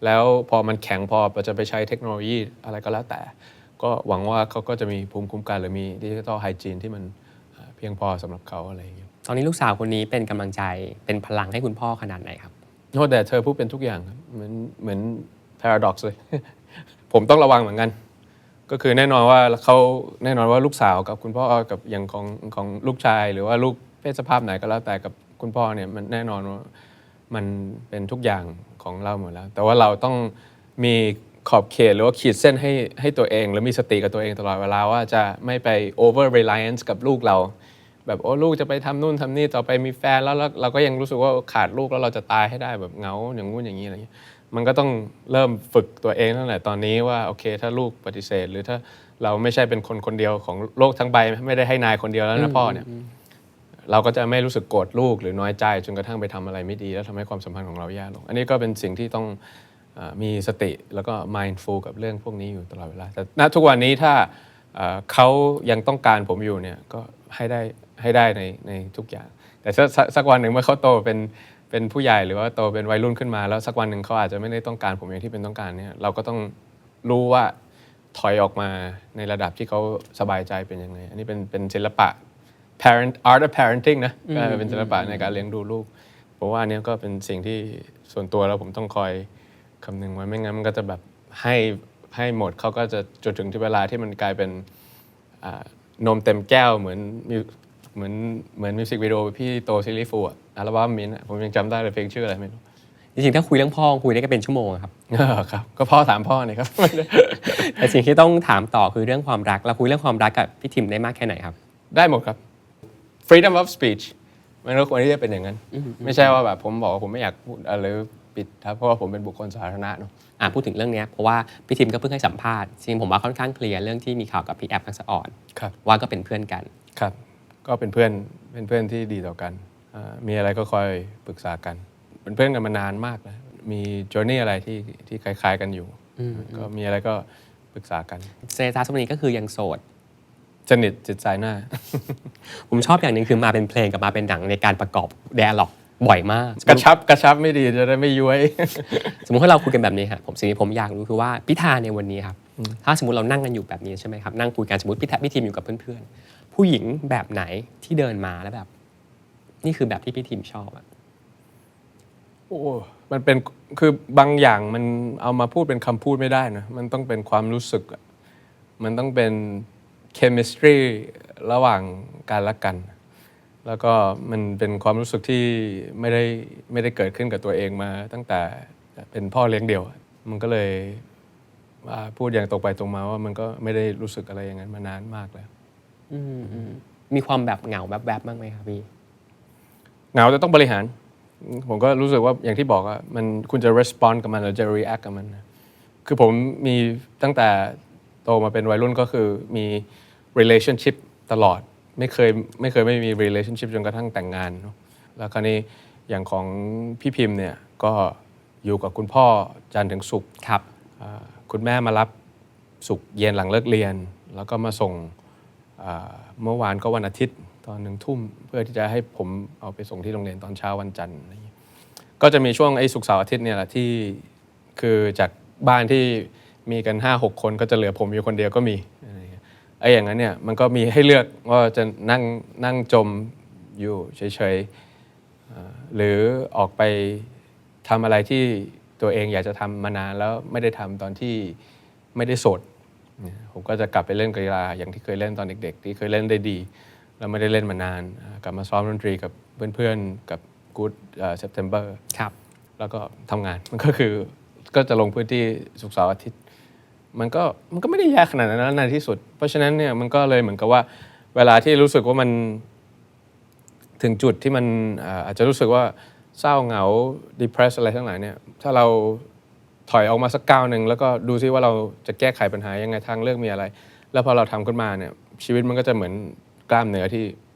แล้วพอมันแข็งพอจะไปใช้เทคโนโลยีอะไรก็แล้วแต่ก็หวังว่าเขาก็จะมีภูมิคุ้มกันหรือมีดิจิทัลไฮจีนที่มันเพียงพอสำหรับเขาอะไรอย่างเงี้ยตอนนี้ลูกสาวคนนี้เป็นกำลังใจเป็นพลังให้คุณพ่อขนาดไหนครับโอ้แต่เธอพูดเป็นทุกอย่างเหมือน paradox เลย ผมต้องระวังเหมือนกันก็คือแน่นอนว่าลูกสาวกับคุณพ่อกับอย่างของลูกชายหรือว่าลูกเพศสภาพไหนก็แล้วแต่กับคุณพ่อเนี่ยมันแน่นอนว่ามันเป็นทุกอย่างของเราหมดแล้วแต่ว่าเราต้อง มีขอบเขตหรือว่าขีดเส้นให้ตัวเองแล้วมีสติกับตัวเองตลอดเวลาว่าจะไม่ไป over reliance กับลูกเราแบบโอ้ลูกจะไปทำนู่นทำนี่ต่อไปมีแฟนแล้วเราก็ยังรู้สึกว่าขาดลูกแล้วเราจะตายให้ได้แบบเหงาอย่างงู้นอย่างนี้อะไรอย่างเงี้ยมันก็ต้องเริ่มฝึกตัวเองตั้งแต่ตอนนี้ว่าโอเคถ้าลูกปฏิเสธหรือถ้าเราไม่ใช่เป็นคนเดียวของโลกทั้งใบไม่ได้ให้นายคนเดียวแล้วนะพ่อเนี่ยเราก็จะไม่รู้สึกโกรธลูกหรือน้อยใจจนกระทั่งไปทำอะไรไม่ดีแล้วทำให้ความสัมพันธ์ของเราแย่ลงอันนี้ก็เป็นสิ่งที่ต้องมีสติแล้วก็ mindful กับเรื่องพวกนี้อยู่ตลอดเวลาแต่ณทุกวันนี้ถ้าเขายังต้องการผมอยู่เนี่ยก็ให้ได้ในทุกอย่างแต่สักวันหนึ่งเมื่อเขาโตเป็นผู้ใหญ่หรือว่าโตเป็นวัยรุ่นขึ้นมาแล้วสักวันหนึ่งเขาอาจจะไม่ได้ต้องการผมอย่างที่เป็นต้องการเนี่ยเราก็ต้องรู้ว่าถอยออกมาในระดับที่เขาสบายใจเป็นยังไงอันนี้เป็นศิลปะ art of parenting นะก็เป็นศิลปะในการเลี้ยงดูลูกผมว่าอันนี้ก็เป็นสิ่งที่ส่วนตัวแล้วผมต้องคอยคำนึงไว้ไม่งั้นมันก็จะแบบให้หมดเขาก็จะจนถึงที่เวลาที่มันกลายเป็นนมเต็มแก้วเหมือนมิวสิกวิดีโอพี่โตซิลลี่ฟูอัลบั้มมิ้นผมยังจำได้เลยเพลงชื่ออะไรไม่รู้จริงๆถ้าคุยเรื่องพ่อคุยได้ก็เป็นชั่วโมงครับครับก็พ่อถามพ่อเนี่ยครับ แต่สิ่งที่ต้องถามต่อคือเรื่องความรักเราคุยเรื่องความรักกับพี่ทิมได้มากแค่ไหนครับได้หมดครับ freedom of speech มันก็ควรที่จะเป็นอย่างนั้นไม่ใช่ว่าแบบผมบอกว่าผมไม่อยากพูดอะไรปิดครับเพราะว่าผมเป็นบุคคลสาธารณะเนาะพูดถึงเรื่องนี้เพราะว่าพี่ทิมก็เพิ่งให้สัมภาษณ์จริงผมว่าค่อนข้างเคลียร์เรื่องที่มีข่าวกับพี่แอฟทักษะอ่อนว่าก็เป็นเพื่อนกันครับก็เป็นเพื่อนที่ดีต่อกันมีอะไรก็คอยปรึกษากันเป็นเพื่อนกันมานานมากแล้วมีจอร์นี่อะไรที่คล้ายๆกันอยู่ก็มีอะไรก็ปรึกษากันเซตาสวันนี้ก็คือยังโสดสนิทจิตใจหน้า ผมชอบอย่างหนึ่งคือมาเป็นเพลงกับมาเป็นหนังในการประกอบไดอะล็อกบ่อยมากกระชับไม่ดีจะได้ไม่ย้วย สมมติว่าเราคุยกันแบบนี้ครับสิ่งที่ผมอยากรู้คือว่าพิธาในวันนี้ครับถ้าสมมติเรานั่งกันอยู่แบบนี้ใช่ไหมครับนั่งคุยกันสมมติพี่ทีมอยู่กับเพื่อนๆผู้หญิงแบบไหนที่เดินมาแล้วแบบนี่คือแบบที่พี่ทีมชอบอะโอ้มันเป็นคือบางอย่างมันเอามาพูดเป็นคำพูดไม่ได้นะมันต้องเป็นความรู้สึกมันต้องเป็น chemistry ระหว่างกันและกันแล้วก็มันเป็นความรู้สึกที่ไม่ได้เกิดขึ้นกับตัวเองมาตั้งแต่เป็นพ่อเลี้ยงเดี่ยวมันก็เลยพูดอย่างตรงไปตรงมาว่ามันก็ไม่ได้รู้สึกอะไรอย่างนั้นมานานมากแล้วมีความแบบเหงาแบบบ้างไหมครับพี่เหงาแต่ต้องบริหารผมก็รู้สึกว่าอย่างที่บอกว่ามันคุณจะ respond กับมันหรือจะ react กับมันคือผมมีตั้งแต่โตมาเป็นวัยรุ่นก็คือมี relationship ตลอดไม่เคยไม่มี relationship จนกระทั่งแต่งงานเนาะแล้วคราวนี้อย่างของพี่พิมพ์เนี่ยก็อยู่กับคุณพ่อจันทร์ถึงศุกร์ครับคุณแม่มารับศุกร์เย็นหลังเลิกเรียนแล้วก็มาส่งเมื่อวานก็วันอาทิตย์ตอน 1 ทุ่มเพื่อที่จะให้ผมเอาไปส่งที่โรงเรียนตอนเช้าวันจันทร์ก็จะมีช่วงศุกร์เสาร์อาทิตย์เนี่ยแหละที่คือจากบ้านที่มีกัน 5-6 คนก็จะเหลือผมอยู่คนเดียวก็มีอย่างนั้นเนี่ยมันก็มีให้เลือกว่าจะนั่งจมอยู่เฉยๆหรือออกไปทำอะไรที่ตัวเองอยากจะทำมานานแล้วไม่ได้ทำตอนที่ไม่ได้โสดผมก็จะกลับไปเล่นกีฬาอย่างที่เคยเล่นตอนเด็กๆที่เคยเล่นได้ดีแล้วไม่ได้เล่นมานานกลับมาซ้อมดนตรีกับเพื่อนๆกับ Good September ครับแล้วก็ทำงานมันก็คือก็จะลงพื้นที่ศุกร์เสาร์อาทิตย์มันก็ไม่ได้ยากขนาดนั้นในที่สุดเพราะฉะนั้นเนี่ยมันก็เลยเหมือนกับว่าเวลาที่รู้สึกว่ามันถึงจุดที่มันอาจจะรู้สึกว่าเศร้าเหงา depress อะไรทั้งหลายเนี่ยถ้าเราถอยออกมาสักก้าวหนึ่งแล้วก็ดูซิว่าเราจะแก้ไขปัญหายังไงทางเลือกมีอะไรแล้วพอเราทำขึ้นมาเนี่ยชีวิตมันก็จะเหมือนกล้ามเนื้อ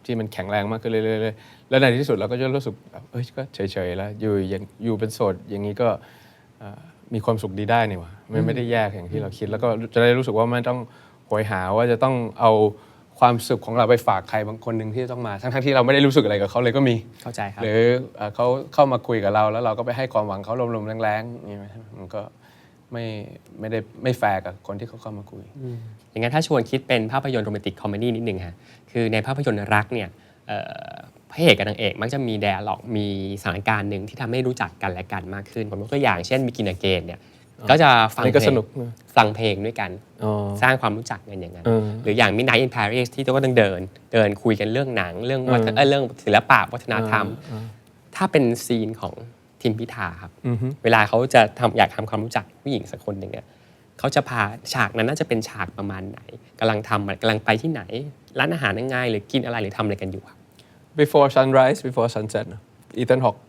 ที่มันแข็งแรงมากขึ้นเรื่อยๆแล้วในที่สุดเราก็จะรู้สึกก็เฉยๆแล้วอยู่เป็นโสดอย่างนี้ก็มีความสุขดีได้นี่หว่าไม่ได้แยกอย่างที่เราคิดแล้วก็จะได้รู้สึกว่าไม่ต้องโหยหาว่าจะต้องเอาความสุขของเราไปฝากใครบางคนหนึ่งที่ต้องมาทั้งที่เราไม่ได้รู้สึกอะไรกับเขาเลยก็มีเข้าใจครับหรือเขาเข้ามาคุยกับเราแล้วเราก็ไปให้ความหวังเขาลมๆแรงๆนี่มันก็ไม่แฟร์กับคนที่เขาเข้ามาคุยอย่างนั้นถ้าชวนคิดเป็นภาพยนตร์โรแมนติกคอมเมดี้นิดนึงฮะคือในภาพยนตร์รักเนี่ยพระเอกกับนางเอกมักจะมีไดอะล็อกมีสถานการณ์หนึ่งที่ทำให้รู้จักกันและกันมากขึ้นผมยกตัวอย่างเช่นBegin Againเนี่ยก็จะฟังเพลงด้วยกันสร้างความรู้จักกันอย่างนั้นหรืออย่าง Midnight in Paris ที่ก็ต้องเดินคุยกันเรื่องหนังเรื่องศิลปะวัฒนธรรมถ้าเป็นซีนของ ทิมพิธาครับเวลาเขาจะอยากทำความรู้จักผู้หญิงสักคนหนึ่งเขาจะพาฉากนั้นน่าจะเป็นฉากประมาณไหนกำลังไปที่ไหนร้านอาหารยังไงหรือกินอะไรหรือทำอะไรกันอยู่ครับ before sunrise before sunset นะ Ethan Hawke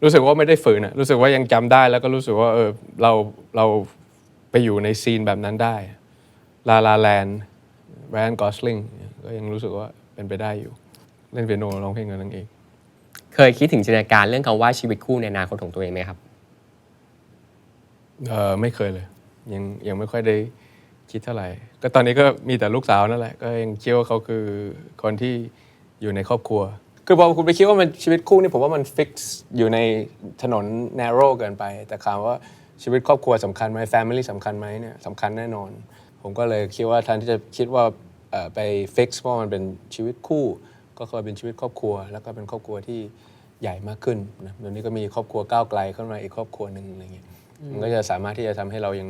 รู้สึกว่าไม่ได้ฝืนรู้สึกว่ายังจำได้แล้วก็รู้สึกว่าเราไปอยู่ในซีนแบบนั้นได้ลาลาแลนด์แรนกอสลิงก็ยังรู้สึกว่าเป็นไปได้อยู่เล่นเปียโนร้องเพลงกันนั่นเองเคยคิดถึงจินตนาการเรื่องคำว่าชีวิตคู่ในอนาคตของตัวเองไหมครับไม่เคยเลยยังไม่ค่อยได้คิดเท่าไหร่ก็ตอนนี้ก็มีแต่ลูกสาวนั่นแหละก็ยังเชื่อว่าเขาคือคนที่อยู่ในครอบครัวคือพอคุณไปคิดว่ามันชีวิตคู่นี่ผมว่ามันฟิกซ์อยู่ในถนน narrow เกินไปแต่คำว่าชีวิตครอบครัวสำคัญไหม family สำคัญไหมเนี่ยสำคัญแน่นอนผมก็เลยคิดว่าแทนที่จะคิดว่าไปฟิกซ์ว่ามันเป็นชีวิตคู่ก็เคยเป็นชีวิตครอบครัวแล้วก็เป็นครอบครัวที่ใหญ่มากขึ้นนะเดี๋ยวนี้ก็มีครอบครัวก้าวไกลเข้ามาอีกครอบครัวหนึ่งอะไรเงี้ยมันก็จะสามารถที่จะทำให้เรายัง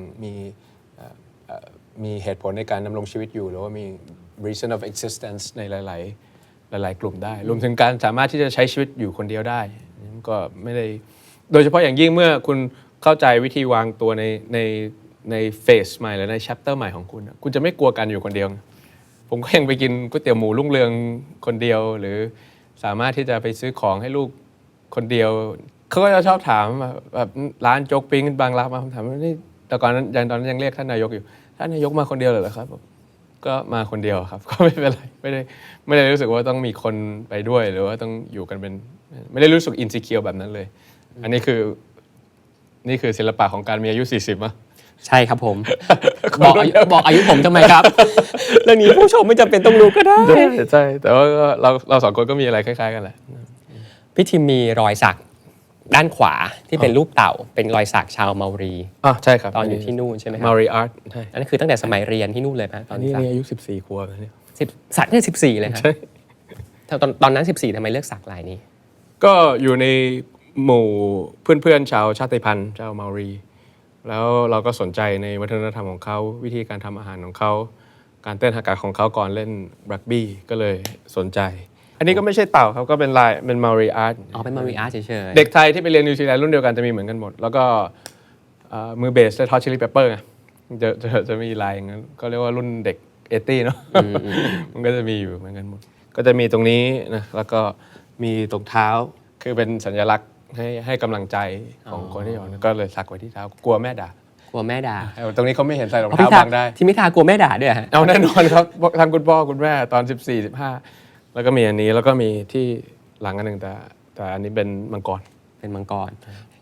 มีเหตุผลในการดำรงชีวิตอยู่หรือว่ามี reason of existence ในหลายกลุ่มได้รวมถึงการสามารถที่จะใช้ชีวิตอยู่คนเดียวได้ก็ไม่ได้โดยเฉพาะอย่างยิ่งเมื่อคุณเข้าใจวิธีวางตัวในเฟสใหม่หรือใน chapter ใหม่ของคุณจะไม่กลัวการอยู่คนเดียวผมก็ยังไปกินก๋วยเตี๋ยวหมูรุ่งเรืองคนเดียวหรือสามารถที่จะไปซื้อของให้ลูกคนเดียวเขาก็จะชอบถามแบบร้านโจ๊กปิ้งบางร้านมาถามว่านี่แต่ก่อนนั้นตอนนั้นยังเรียกท่านนายกอยู่ท่านนายกมาคนเดียวเหรอครับก็มาคนเดียวครับก็ไม่เป็นไรไม่ได้รู้สึกว่าต้องมีคนไปด้วยหรือว่าต้องอยู่กันเป็นไม่ได้รู้สึกอินซิเคียวแบบนั้นเลยอันนี้คือศิลปะของการมีอายุ40มั้ยใช่ครับผม บอกอายุผมทำไมครับ เรื่องนี้ผู้ชมไม่จำเป็นต้องรู้ก็ได้ใช่แต่ว่าเราสองคนก็มีอะไรคล้ายๆกันแหละพี่ทิมมีรอยสักด้านขวาที่เป็นรูปเต่าเป็นรอยสักชาวเมารีใช่ครับตอนอยู่ที่นู่นใช่ไหมครับ Maori art ใช่อันนั้นคือตั้งแต่สมัยเรียนที่นู่นเลยไหมตอนนี้อายุ14 ขวบแล้วเนี่ยสักเนี่ย14เลยครับใช่ตอนนั้น14ทำไมเลือกสักลายนี้ก็อยู่ในหมู่เพื่อนๆชาวชาติพันธุ์ชาวเมารีแล้วเราก็สนใจในวัฒนธรรมของเขาวิธีการทำอาหารของเขาการเต้นฮักกะของเขาก่อนเล่นรักบี้ก็เลยสนใจอันนี้ก็ไม่ใช่เต่าครับก็เป็นลายเป็นมารีอาร์ตเป็นมารีอาร์ตเฉยๆเด็กไทยที่ไปเรียนนิวซีแลนด์รุ่นเดียวกันจะมีเหมือนกันหมดแล้วก็มือเบสและทอชชิลลี่เปปเปอร์ไงจะมีลายอย่างนั้นก็เรียกว่ารุ่นเด็ก80เนาะมันก็จะมีอยู่เหมือนกันหมดก็จะมีตรงนี้นะแล้วก็มีตรงเท้าคือเป็นสัญลักษณ์ให้กำลังใจของคนที่อยู่ก็เลยสักไว้ที่เท้ากลัวแม่ด่าตรงนี้เขาไม่เห็นใส่รองเท้าบังได้ที่มิทากลัวแม่ด่าด้วยฮะเอาแน่นอนครับทั้งคุณพ่อคุณแม่ตอน14-15แล้วก็มีอันนี้แล้วก็มีที่หลังอันหนึ่งแต่อันนี้เป็นมังกร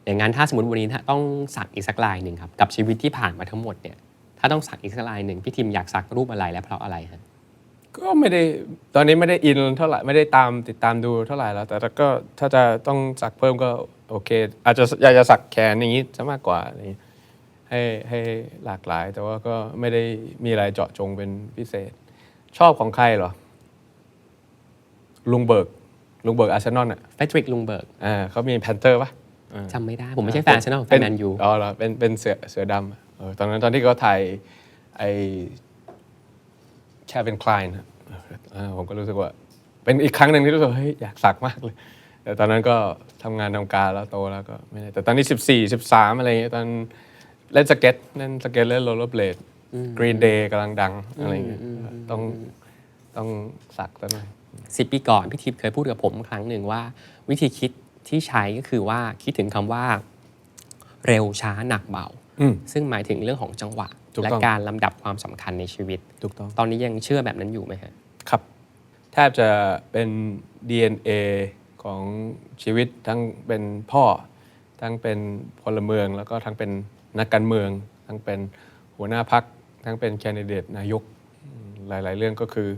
อย่างนั้นถ้าสมมติวันนี้ต้องสักอีกสักลายหนึ่งครับกับชีวิตที่ผ่านมาทั้งหมดเนี่ยถ้าต้องสักอีกสักลายหนึ่งพี่ทิมอยากสักรูปอะไรและเพราะอะไรฮะก็ไม่ได้ตอนนี้ไม่ได้อินเท่าไหร่ไม่ได้ติดตามดูเท่าไหร่แล้วแต่ก็ถ้าจะต้องสักเพิ่มก็โอเคอาจจะอยากจะสักแขนอย่างนี้จะมากกว่านี้ให้หลากหลายแต่ว่าก็ไม่ได้มีอะไรเจาะจงเป็นพิเศษชอบของใครเหรอลุงเบิร์กอาร์เซนอลเฟดริกลุงเบิร์กเขามีแพนเทอร์ป่ะจำไม่ได้ผมไม่ใช่แฟนอาร์เซนอลแฟนแมนยูเหรอเป็นเสือดำตอนที่เขาถ่ายไอ้แค่เป็นคลายนะผมก็รู้สึกว่าเป็นอีกครั้งหนึ่งที่รู้สึกเฮ้ยอยากสักมากเลยแต่ตอนนั้นก็ทำงานทำการแล้วโตแล้วก็ไม่ได้แต่ตอนนี้14-13อะไรอย่างเงี้ยตอนเล่นสเก็ตเล่นโรลเลอร์เบลดกรีนเดย์กำลังดังอะไรอย่างเงี้ยต้องสักซะหน่อย10 ปีก่อนพี่ทิพย์เคยพูดกับผมครั้งหนึ่งว่าวิธีคิดที่ใช้ก็คือว่าคิดถึงคำว่าเร็วช้าหนักเบาซึ่งหมายถึงเรื่องของจังหวะและการลำดับความสำคัญในชีวิตถูกต้องตอนนี้ยังเชื่อแบบนั้นอยู่ไหมครับแทบจะเป็น DNA ของชีวิตทั้งเป็นพ่อทั้งเป็นพลเมืองแล้วก็ทั้งเป็นนักการเมืองทั้งเป็นหัวหน้าพรรคทั้งเป็นแคนดิเดตนายกหลายๆเรื่องก็คือ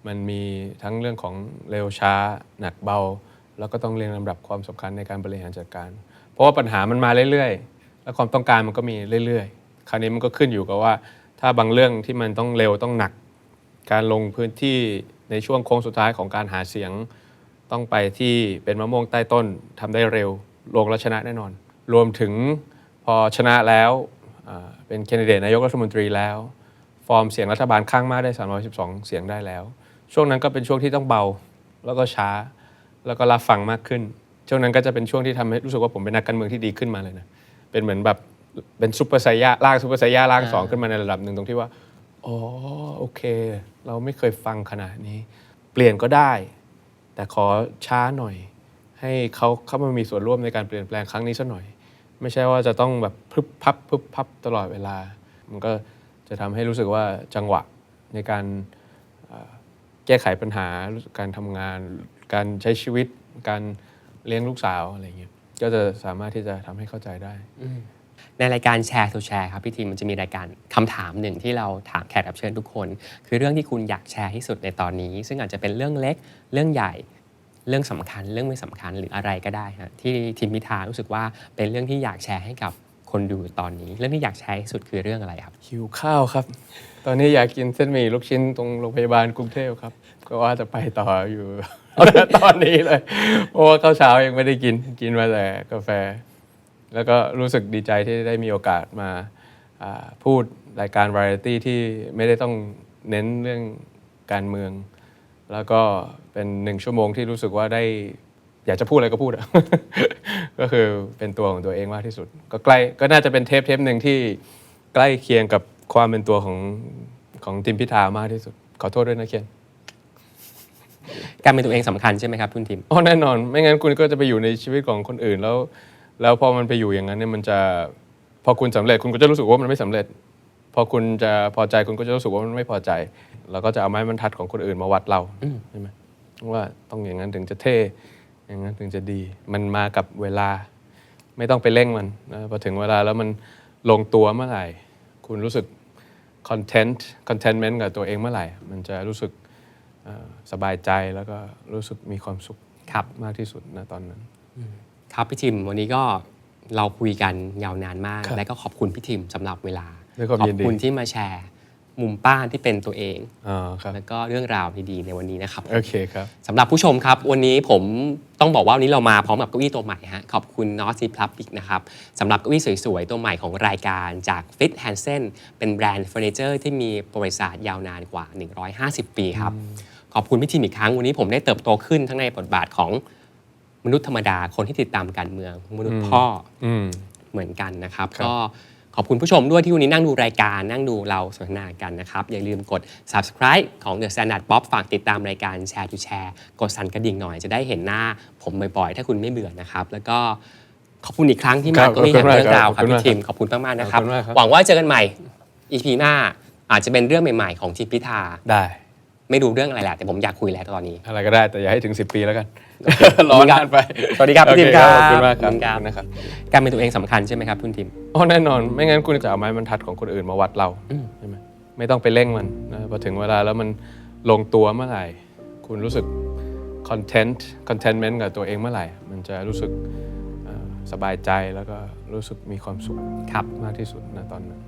มันมีทั้งเรื่องของเร็วช้าหนักเบาแล้วก็ต้องเรียงลำดับความสำคัญในการบริหารจัดการเพราะว่าปัญหามันมาเรื่อยๆแล้วความต้องการมันก็มีเรื่อยๆคราวนี้มันก็ขึ้นอยู่กับว่าถ้าบางเรื่องที่มันต้องเร็วต้องหนักการลงพื้นที่ในช่วงโค้งสุดท้ายของการหาเสียงต้องไปที่เป็นมะม่วงใต้ต้นทำได้เร็วลงแล้วชนะแน่นอนรวมถึงพอชนะแล้วเป็นแคนดิเดตนายกรัฐมนตรีแล้วฟอร์มเสียงรัฐบาลข้างมากได้312เสียงได้แล้วช่วงนั้นก็เป็นช่วงที่ต้องเบาแล้วก็ช้าแล้วก็รับฟังมากขึ้น ช่วงนั้นก็จะเป็นช่วงที่ทำให้รู้สึกว่าผมเป็นนักการเมืองที่ดีขึ้นมาเลยนะเป็นเหมือนแบบเป็นซุปเปอร์ไซย่าร่างซุปเปอร์ไซย่าร่างสองขึ้นมาในระดับหนึ่งตรงที่ว่าอ๋อโอเคเราไม่เคยฟังขนาดนี้เปลี่ยนก็ได้แต่ขอช้าหน่อยให้เขาเข้ามามีส่วนร่วมในการเปลี่ยนแปลงครั้งนี้ซะหน่อยไม่ใช่ว่าจะต้องแบบพึบพับตลอดเวลามันก็จะทำให้รู้สึกว่าจังหวะในการแก้ไขปัญหาการทำงานการใช้ชีวิตการเลี้ยงลูกสาวอะไรเงี้ยก็จะสามารถที่จะทำให้เข้าใจได้ในรายการแชร์ทูแชร์ครับพี่ทีมมันจะมีรายการคำถามหนึ่งที่เราถามแขกรับเชิญทุกคนคือเรื่องที่คุณอยากแชร์ที่สุดในตอนนี้ซึ่งอาจจะเป็นเรื่องเล็กเรื่องใหญ่เรื่องสำคัญเรื่องไม่สำคัญหรืออะไรก็ได้ฮะที่ทีมพิธารู้สึกว่าเป็นเรื่องที่อยากแชร์ให้กับคนดูตอนนี้เรื่องที่อยากแชร์ที่สุดคือเรื่องอะไรครับหิวข้าวครับตอนนี้อยากกินเส้นหมี่ลูกชิ้นตรงโรงพยาบาลกรุงเทพครับก็ว่าจะไปต่ออยู่ ตอนนี้เลยเพราะว่าข้าวเช้ายังไม่ได้กินมาแต่กาแฟแล้วก็รู้สึกดีใจที่ได้มีโอกาสมาพูดรายการวาไรตี้ที่ไม่ได้ต้องเน้นเรื่องการเมืองแล้วก็เป็น1 ชั่วโมงที่รู้สึกว่าได้อยากจะพูดอะไรก็พูด ก็คือเป็นตัวของตัวเองมากที่สุดก็น่าจะเป็นเทปหนึ่งที่ใกล้เคียงกับความเป็นตัวของทีมพิธามากที่สุดขอโทษด้วยนะเคียนการเป็นตัวเองสำคัญใช่ไหมครับคุณทีมอ๋อแน่นอนไม่งั้นคุณก็จะไปอยู่ในชีวิตของคนอื่นแล้วพอมันไปอยู่อย่างนั้นเนี่ยมันจะพอคุณสำเร็จคุณก็จะรู้สึกว่ามันไม่สำเร็จพอคุณจะพอใจคุณก็จะรู้สึกว่ามันไม่พอใจเราก็จะเอาไม้บรรทัดของคนอื่นมาวัดเราใช่ไหมว่าต้องอย่างนั้นถึงจะเท่อย่างนั้นถึงจะดีมันมากับเวลาไม่ต้องไปเร่งมันนะพอถึงเวลาแล้วมันลงตัวเมื่อไหร่คุณรู้สึกcontentment กับตัวเองเมื่อไหร่มันจะรู้สึกสบายใจแล้วก็รู้สึกมีความสุขมากที่สุดนะตอนนั้นครับพี่ทิมวันนี้ก็เราคุยกันยาวนานมากและก็ขอบคุณพี่ทิมสำหรับเวลาขอบคุณที่มาแชร์มุมป้านที่เป็นตัวเองแล้วก็เรื่องราวดีๆในวันนี้นะครับโอเคครับสำหรับผู้ชมครับวันนี้ผมต้องบอกว่าวันนี้เรามาพร้อมกับเก้าอี้ตัวใหม่ฮะขอบคุณนอสซีพลับอีกนะครับสำหรับเก้าอี้สวยๆตัวใหม่ของรายการจาก Fit Hansen เป็นแบรนด์เฟอร์นิเจอร์ที่มีประวัติศาสตร์ยาวนานกว่า150 ปีครับขอบคุณพี่ทิมอีกครั้งวันนี้ผมได้เติบโตขึ้นทั้งในบทบาทของมนุษย์ธรรมดาคนที่ติดตามการเมืองมนุษย์พ่อเหมือนกันนะครับก็ขอบคุณผู้ชมด้วยที่วันนี้นั่งดูรายการนั่งดูเราสนทนากันนะครับอย่าลืมกด subscribe ของ The Standard Pop ฝากติดตามรายการ Share to Share กดสั่นกระดิ่งหน่อยจะได้เห็นหน้าผมบ่อยๆถ้าคุณไม่เบื่อนะครับแล้วก็ขอบคุณอีกครั้งที่มาก็มีแห่งเรื่องราวครับพี่ทิมขอบคุณมากๆนะครับหวังว่าเจอกันใหม่ EP หน้าอาจจะเป็นเรื่องใหม่ๆของทีมพิธาได้ไม่รู้เรื่องอะไรแหละแต่ผมอยากคุยแล้วตอนนี้อะไรก็ได้แต่อย่าให้ถึง10 ปีแล้วกันรอนานไปสวัสดีครับพี่ทิมครับขอบคุณมากครับการเป็นตัวเองสำคัญใช่ไหมครับคุณทิมอ๋อแน่นอนไม่งั้นคุณจะเอาไม้บรรทัดของคนอื่นมาวัดเราใช่ไหมไม่ต้องไปเร่งมันนะพอถึงเวลาแล้วมันลงตัวเมื่อไหร่คุณรู้สึกcontentment กับตัวเองเมื่อไหร่มันจะรู้สึกสบายใจแล้วก็รู้สึกมีความสุขมากที่สุดนะตอนนั้น